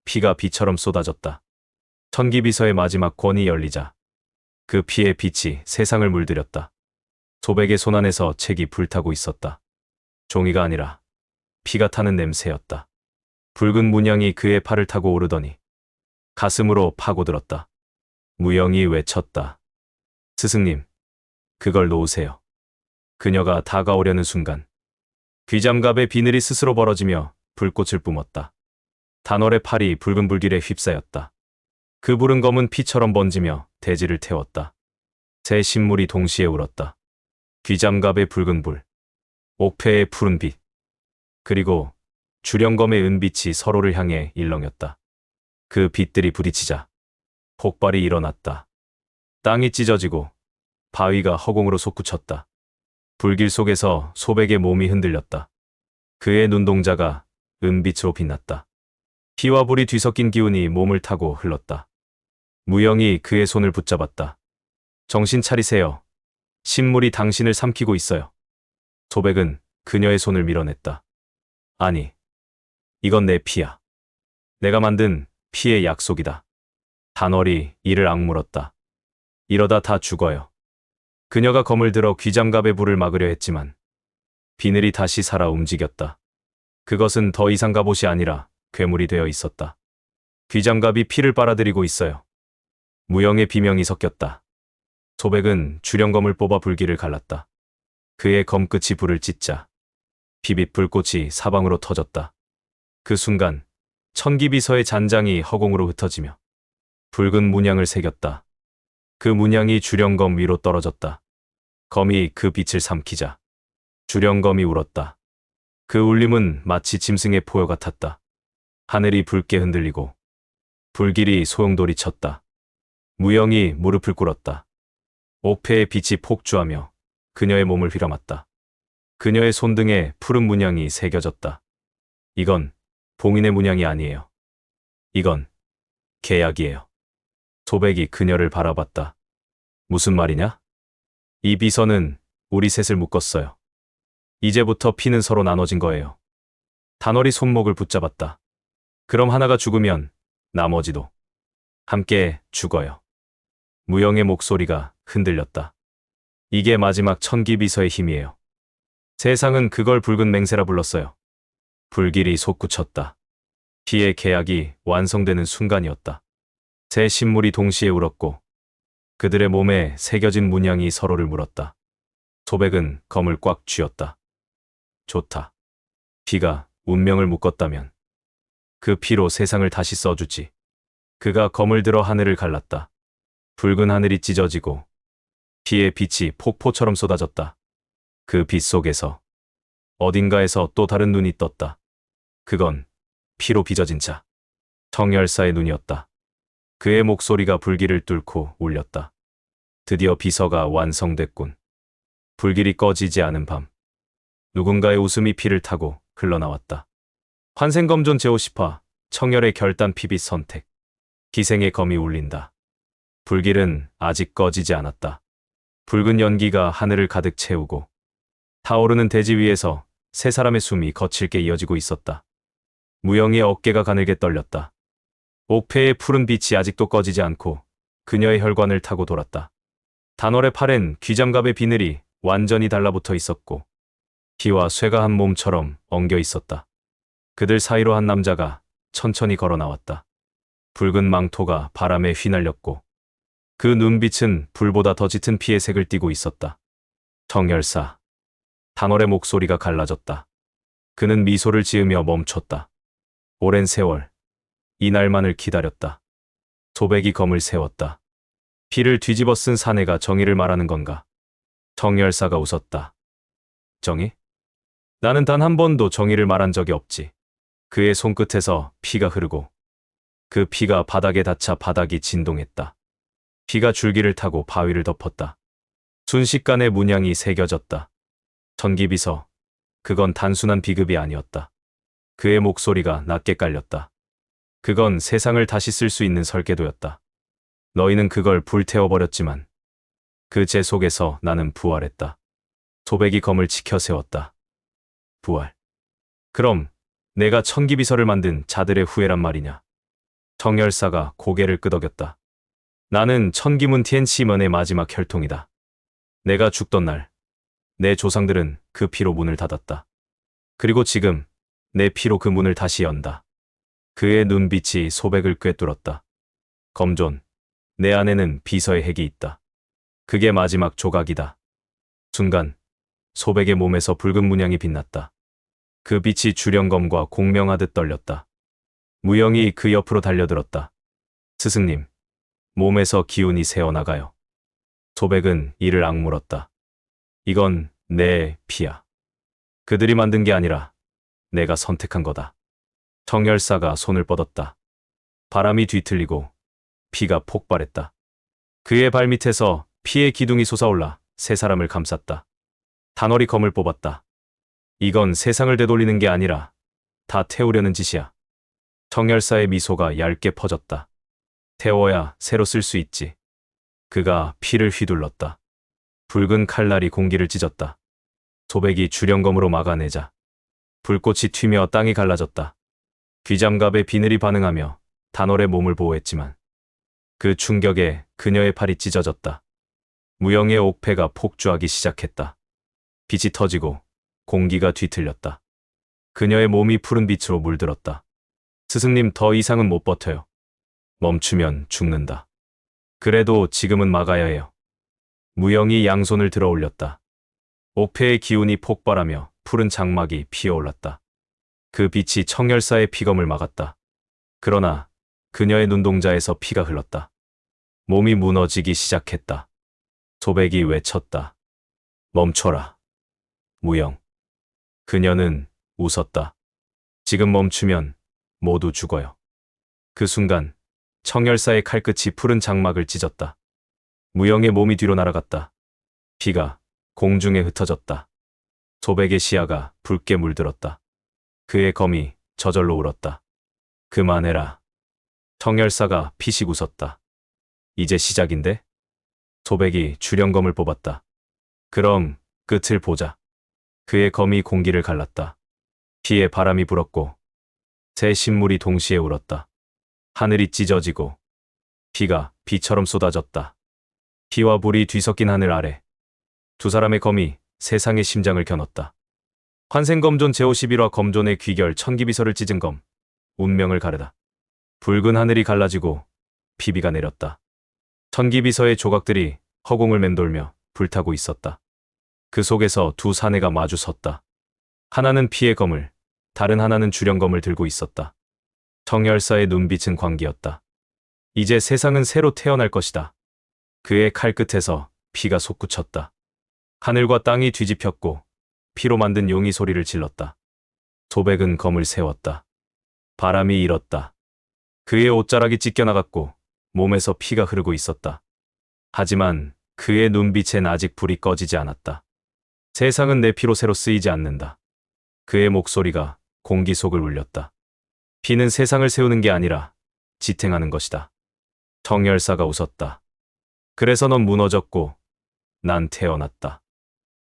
피가 비처럼 쏟아졌다. 천기비서의 마지막 권이 열리자 그 피의 빛이 세상을 물들였다. 소백의 손안에서 책이 불타고 있었다. 종이가 아니라 피가 타는 냄새였다. 붉은 문양이 그의 팔을 타고 오르더니 가슴으로 파고들었다. 무영이 외쳤다. 스승님, 그걸 놓으세요. 그녀가 다가오려는 순간 귀잠갑의 비늘이 스스로 벌어지며 불꽃을 뿜었다. 단월의 팔이 붉은 불길에 휩싸였다. 그 불은 검은 피처럼 번지며 대지를 태웠다. 새 신물이 동시에 울었다. 귀잠갑의 붉은 불, 옥패의 푸른 빛, 그리고 주령검의 은빛이 서로를 향해 일렁였다. 그 빛들이 부딪히자 폭발이 일어났다. 땅이 찢어지고 바위가 허공으로 솟구쳤다. 불길 속에서 소백의 몸이 흔들렸다. 그의 눈동자가 은빛으로 빛났다. 피와 불이 뒤섞인 기운이 몸을 타고 흘렀다. 무영이 그의 손을 붙잡았다. 정신 차리세요. 신물이 당신을 삼키고 있어요. 소백은 그녀의 손을 밀어냈다. 아니, 이건 내 피야. 내가 만든 피의 약속이다. 단월이 이를 악물었다. 이러다 다 죽어요. 그녀가 검을 들어 귀잠갑의 불을 막으려 했지만 비늘이 다시 살아 움직였다. 그것은 더 이상 갑옷이 아니라 괴물이 되어 있었다. 귀잠갑이 피를 빨아들이고 있어요. 무영의 비명이 섞였다. 소백은 주령검을 뽑아 불길을 갈랐다. 그의 검끝이 불을 찢자 피빛 불꽃이 사방으로 터졌다. 그 순간 천기비서의 잔장이 허공으로 흩어지며 붉은 문양을 새겼다. 그 문양이 주령검 위로 떨어졌다. 검이 그 빛을 삼키자 주령검이 울었다. 그 울림은 마치 짐승의 포효 같았다. 하늘이 붉게 흔들리고 불길이 소용돌이 쳤다. 무영이 무릎을 꿇었다. 옥패의 빛이 폭주하며 그녀의 몸을 휘감았다. 그녀의 손등에 푸른 문양이 새겨졌다. 이건 봉인의 문양이 아니에요. 이건 계약이에요. 소백이 그녀를 바라봤다. 무슨 말이냐? 이 비서는 우리 셋을 묶었어요. 이제부터 피는 서로 나눠진 거예요. 단월이 손목을 붙잡았다. 그럼 하나가 죽으면 나머지도 함께 죽어요. 무영의 목소리가 흔들렸다. 이게 마지막 천기비서의 힘이에요. 세상은 그걸 붉은 맹세라 불렀어요. 불길이 솟구쳤다. 피의 계약이 완성되는 순간이었다. 세 신물이 동시에 울었고 그들의 몸에 새겨진 문양이 서로를 물었다. 소백은 검을 꽉 쥐었다. 좋다. 피가 운명을 묶었다면 그 피로 세상을 다시 써주지. 그가 검을 들어 하늘을 갈랐다. 붉은 하늘이 찢어지고 피의 빛이 폭포처럼 쏟아졌다. 그 빛 속에서 어딘가에서 또 다른 눈이 떴다. 그건 피로 빚어진 자. 청열사의 눈이었다. 그의 목소리가 불길을 뚫고 울렸다. 드디어 비서가 완성됐군. 불길이 꺼지지 않은 밤. 누군가의 웃음이 피를 타고 흘러나왔다. 환생검존 제50화 청열의 결단 피빛 선택. 기생의 검이 울린다. 불길은 아직 꺼지지 않았다. 붉은 연기가 하늘을 가득 채우고 타오르는 대지 위에서 세 사람의 숨이 거칠게 이어지고 있었다. 무영의 어깨가 가늘게 떨렸다. 옥패의 푸른 빛이 아직도 꺼지지 않고 그녀의 혈관을 타고 돌았다. 단월의 팔엔 귀장갑의 비늘이 완전히 달라붙어 있었고 피와 쇠가 한 몸처럼 엉겨 있었다. 그들 사이로 한 남자가 천천히 걸어 나왔다. 붉은 망토가 바람에 휘날렸고 그 눈빛은 불보다 더 짙은 피의 색을 띠고 있었다. 청열사. 단월의 목소리가 갈라졌다. 그는 미소를 지으며 멈췄다. 오랜 세월, 이날만을 기다렸다. 소백이 검을 세웠다. 피를 뒤집어 쓴 사내가 정의를 말하는 건가? 청열사가 웃었다. 정의? 나는 단 한 번도 정의를 말한 적이 없지. 그의 손끝에서 피가 흐르고 그 피가 바닥에 닿자 바닥이 진동했다. 피가 줄기를 타고 바위를 덮었다. 순식간에 문양이 새겨졌다. 천기비서, 그건 단순한 비급이 아니었다. 그의 목소리가 낮게 깔렸다. 그건 세상을 다시 쓸 수 있는 설계도였다. 너희는 그걸 불태워버렸지만 그 재 속에서 나는 부활했다. 소백이 검을 치켜 세웠다. 부활. 그럼 내가 천기비서를 만든 자들의 후예란 말이냐? 청열사가 고개를 끄덕였다. 나는 천기문 티엔치먼의 마지막 혈통이다. 내가 죽던 날, 내 조상들은 그 피로 문을 닫았다. 그리고 지금 내 피로 그 문을 다시 연다. 그의 눈빛이 소백을 꿰뚫었다. 검존, 내 안에는 비서의 핵이 있다. 그게 마지막 조각이다. 순간 소백의 몸에서 붉은 문양이 빛났다. 그 빛이 주령검과 공명하듯 떨렸다. 무영이 그 옆으로 달려들었다. 스승님, 몸에서 기운이 새어나가요. 소백은 이를 악물었다. 이건 내 피야. 그들이 만든 게 아니라 내가 선택한 거다. 청열사가 손을 뻗었다. 바람이 뒤틀리고 피가 폭발했다. 그의 발밑에서 피의 기둥이 솟아올라 세 사람을 감쌌다. 단월이 검을 뽑았다. 이건 세상을 되돌리는 게 아니라 다 태우려는 짓이야. 청열사의 미소가 얇게 퍼졌다. 태워야 새로 쓸 수 있지. 그가 피를 휘둘렀다. 붉은 칼날이 공기를 찢었다. 소백이 주령검으로 막아내자 불꽃이 튀며 땅이 갈라졌다. 귀장갑의 비늘이 반응하며 단월의 몸을 보호했지만 그 충격에 그녀의 팔이 찢어졌다. 무영의 옥패가 폭주하기 시작했다. 빛이 터지고 공기가 뒤틀렸다. 그녀의 몸이 푸른 빛으로 물들었다. 스승님, 더 이상은 못 버텨요. 멈추면 죽는다. 그래도 지금은 막아야 해요. 무영이 양손을 들어 올렸다. 옥패의 기운이 폭발하며 푸른 장막이 피어올랐다. 그 빛이 청열사의 피검을 막았다. 그러나 그녀의 눈동자에서 피가 흘렀다. 몸이 무너지기 시작했다. 소백이 외쳤다. 멈춰라. 무영. 그녀는 웃었다. 지금 멈추면 모두 죽어요. 그 순간 청열사의 칼끝이 푸른 장막을 찢었다. 무영의 몸이 뒤로 날아갔다. 피가 공중에 흩어졌다. 소백의 시야가 붉게 물들었다. 그의 검이 저절로 울었다. 그만해라. 청열사가 피식 웃었다. 이제 시작인데? 소백이 주령검을 뽑았다. 그럼 끝을 보자. 그의 검이 공기를 갈랐다. 피에 바람이 불었고 새 신물이 동시에 울었다. 하늘이 찢어지고 피가 비처럼 쏟아졌다. 피와 불이 뒤섞인 하늘 아래 두 사람의 검이 세상의 심장을 겨눴다. 환생검존 제51화 검존의 귀결 천기비서를 찢은 검. 운명을 가르다. 붉은 하늘이 갈라지고 피비가 내렸다. 천기비서의 조각들이 허공을 맴돌며 불타고 있었다. 그 속에서 두 사내가 마주 섰다. 하나는 피의 검을, 다른 하나는 주령검을 들고 있었다. 청열사의 눈빛은 광기였다. 이제 세상은 새로 태어날 것이다. 그의 칼끝에서 피가 솟구쳤다. 하늘과 땅이 뒤집혔고 피로 만든 용이 소리를 질렀다. 소백은 검을 세웠다. 바람이 일었다. 그의 옷자락이 찢겨나갔고 몸에서 피가 흐르고 있었다. 하지만 그의 눈빛엔 아직 불이 꺼지지 않았다. 세상은 내 피로 새로 쓰이지 않는다. 그의 목소리가 공기 속을 울렸다. 피는 세상을 세우는 게 아니라 지탱하는 것이다. 청열사가 웃었다. 그래서 넌 무너졌고 난 태어났다.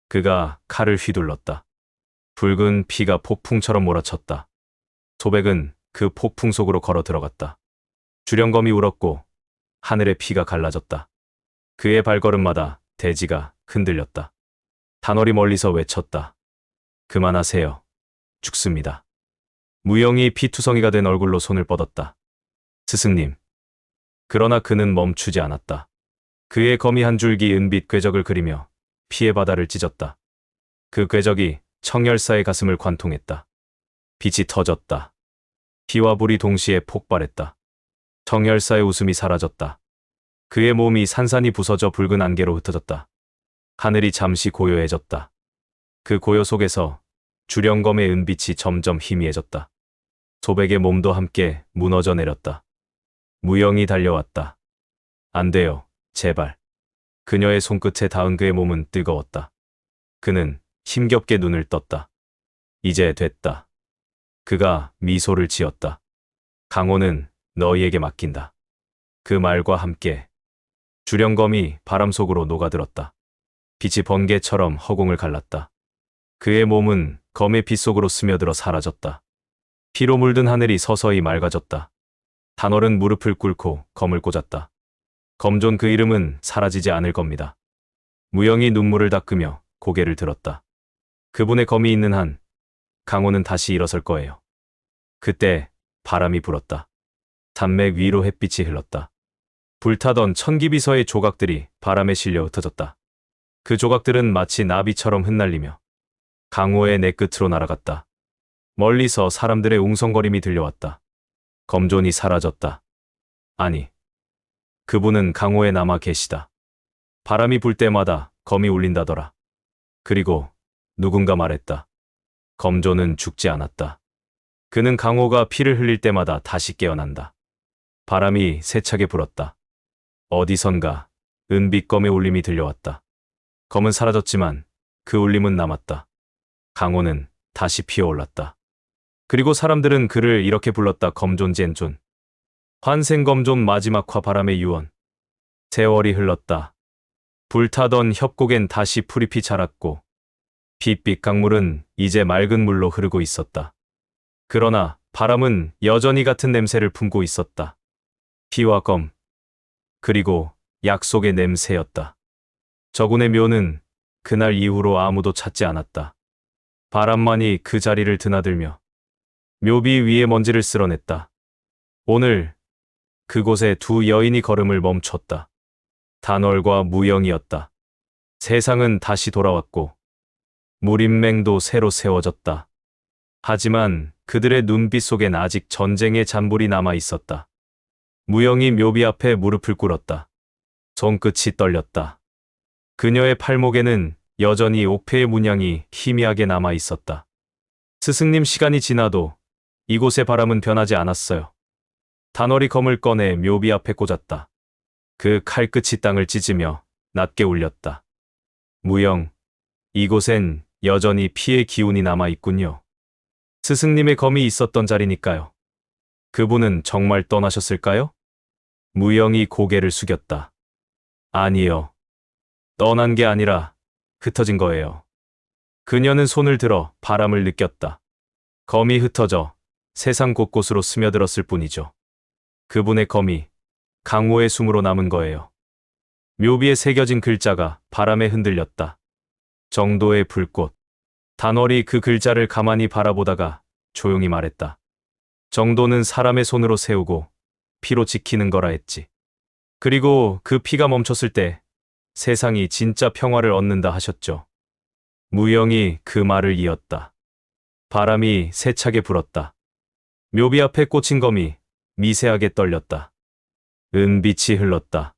그가 칼을 휘둘렀다. 붉은 피가 폭풍처럼 몰아쳤다. 소백은 그 폭풍 속으로 걸어 들어갔다. 주령검이 울었고 하늘의 피가 갈라졌다. 그의 발걸음마다 대지가 흔들렸다. 단월이 멀리서 외쳤다. 그만하세요. 죽습니다. 무영이 피투성이가 된 얼굴로 손을 뻗었다. 스승님. 그러나 그는 멈추지 않았다. 그의 검이 한 줄기 은빛 궤적을 그리며 피의 바다를 찢었다. 그 궤적이 청열사의 가슴을 관통했다. 빛이 터졌다. 피와 불이 동시에 폭발했다. 청열사의 웃음이 사라졌다. 그의 몸이 산산이 부서져 붉은 안개로 흩어졌다. 하늘이 잠시 고요해졌다. 그 고요 속에서 주령검의 은빛이 점점 희미해졌다. 소백의 몸도 함께 무너져 내렸다. 무영이 달려왔다. 안 돼요, 제발. 그녀의 손끝에 닿은 그의 몸은 뜨거웠다. 그는 힘겹게 눈을 떴다. 이제 됐다. 그가 미소를 지었다. 강호는 너희에게 맡긴다. 그 말과 함께 주령검이 바람 속으로 녹아들었다. 빛이 번개처럼 허공을 갈랐다. 그의 몸은 검의 빛 속으로 스며들어 사라졌다. 피로 물든 하늘이 서서히 맑아졌다. 단월은 무릎을 꿇고 검을 꽂았다. 검존 그 이름은 사라지지 않을 겁니다. 무영이 눈물을 닦으며 고개를 들었다. 그분의 검이 있는 한 강호는 다시 일어설 거예요. 그때 바람이 불었다. 산맥 위로 햇빛이 흘렀다. 불타던 천기비서의 조각들이 바람에 실려 흩어졌다. 그 조각들은 마치 나비처럼 흩날리며 강호의 내끝으로 날아갔다. 멀리서 사람들의 웅성거림이 들려왔다. 검존이 사라졌다. 아니, 그분은 강호에 남아 계시다. 바람이 불 때마다 검이 울린다더라. 그리고 누군가 말했다. 검존은 죽지 않았다. 그는 강호가 피를 흘릴 때마다 다시 깨어난다. 바람이 세차게 불었다. 어디선가 은빛검의 울림이 들려왔다. 검은 사라졌지만 그 울림은 남았다. 강호는 다시 피어올랐다. 그리고 사람들은 그를 이렇게 불렀다. 검존 젠존. 환생검존 마지막화 바람의 유언. 세월이 흘렀다. 불타던 협곡엔 다시 풀잎이 자랐고 핏빛 강물은 이제 맑은 물로 흐르고 있었다. 그러나 바람은 여전히 같은 냄새를 품고 있었다. 피와 검, 그리고 약속의 냄새였다. 저군의 묘는 그날 이후로 아무도 찾지 않았다. 바람만이 그 자리를 드나들며 묘비 위에 먼지를 쓸어냈다. 오늘 그곳에 두 여인이 걸음을 멈췄다. 단월과 무영이었다. 세상은 다시 돌아왔고 무림맹도 새로 세워졌다. 하지만 그들의 눈빛 속엔 아직 전쟁의 잔불이 남아 있었다. 무영이 묘비 앞에 무릎을 꿇었다. 손끝이 떨렸다. 그녀의 팔목에는 여전히 옥패의 문양이 희미하게 남아 있었다. 스승님, 시간이 지나도 이곳의 바람은 변하지 않았어요. 단월이 검을 꺼내 묘비 앞에 꽂았다. 그 칼끝이 땅을 찢으며 낮게 울렸다. 무영, 이곳엔 여전히 피의 기운이 남아 있군요. 스승님의 검이 있었던 자리니까요. 그분은 정말 떠나셨을까요? 무영이 고개를 숙였다. 아니요. 떠난 게 아니라 흩어진 거예요. 그녀는 손을 들어 바람을 느꼈다. 검이 흩어져 세상 곳곳으로 스며들었을 뿐이죠. 그분의 검이 강호의 숨으로 남은 거예요. 묘비에 새겨진 글자가 바람에 흔들렸다. 정도의 불꽃. 단월이 그 글자를 가만히 바라보다가 조용히 말했다. 정도는 사람의 손으로 세우고 피로 지키는 거라 했지. 그리고 그 피가 멈췄을 때 세상이 진짜 평화를 얻는다 하셨죠. 무영이 그 말을 이었다. 바람이 세차게 불었다. 묘비 앞에 꽂힌 검이 미세하게 떨렸다. 은빛이 흘렀다.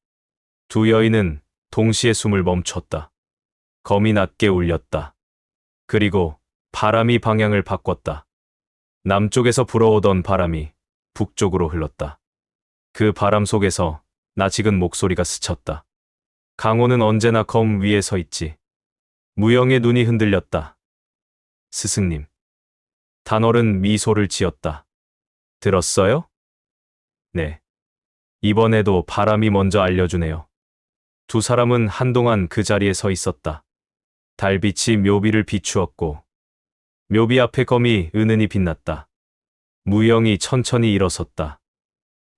두 여인은 동시에 숨을 멈췄다. 검이 낮게 울렸다. 그리고 바람이 방향을 바꿨다. 남쪽에서 불어오던 바람이 북쪽으로 흘렀다. 그 바람 속에서 낯익은 목소리가 스쳤다. 강호는 언제나 검 위에 서 있지. 무영의 눈이 흔들렸다. 스승님. 단월은 미소를 지었다. 들었어요? 네. 이번에도 바람이 먼저 알려주네요. 두 사람은 한동안 그 자리에 서 있었다. 달빛이 묘비를 비추었고 묘비 앞에 검이 은은히 빛났다. 무영이 천천히 일어섰다.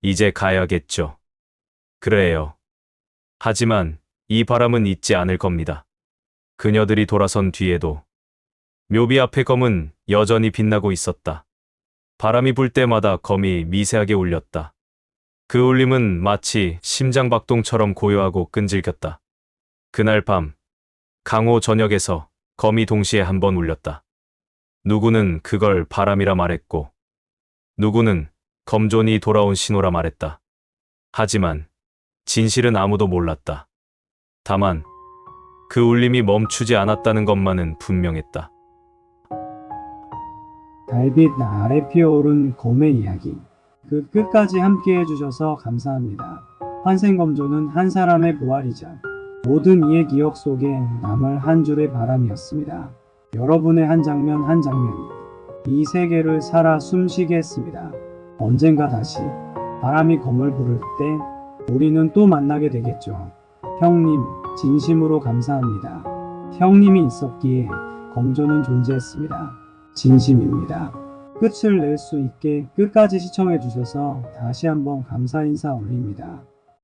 이제 가야겠죠. 그래요. 하지만 이 바람은 잊지 않을 겁니다. 그녀들이 돌아선 뒤에도 묘비 앞의 검은 여전히 빛나고 있었다. 바람이 불 때마다 검이 미세하게 울렸다. 그 울림은 마치 심장박동처럼 고요하고 끈질겼다. 그날 밤 강호 전역에서 검이 동시에 한 번 울렸다. 누구는 그걸 바람이라 말했고 누구는 검존이 돌아온 신호라 말했다. 하지만 진실은 아무도 몰랐다. 다만 그 울림이 멈추지 않았다는 것만은 분명했다. 달빛 아래 피어오른 검의 이야기. 그 끝까지 함께 해주셔서 감사합니다. 환생검조는 한 사람의 부활이자 모든 이의 기억 속에 남을 한 줄의 바람이었습니다. 여러분의 한 장면 한 장면이 이 세계를 살아 숨쉬게 했습니다. 언젠가 다시 바람이 검을 부를 때 우리는 또 만나게 되겠죠. 형님, 진심으로 감사합니다. 형님이 있었기에 검조는 존재했습니다. 진심입니다. 끝을 낼 수 있게 끝까지 시청해 주셔서 다시 한번 감사 인사 올립니다.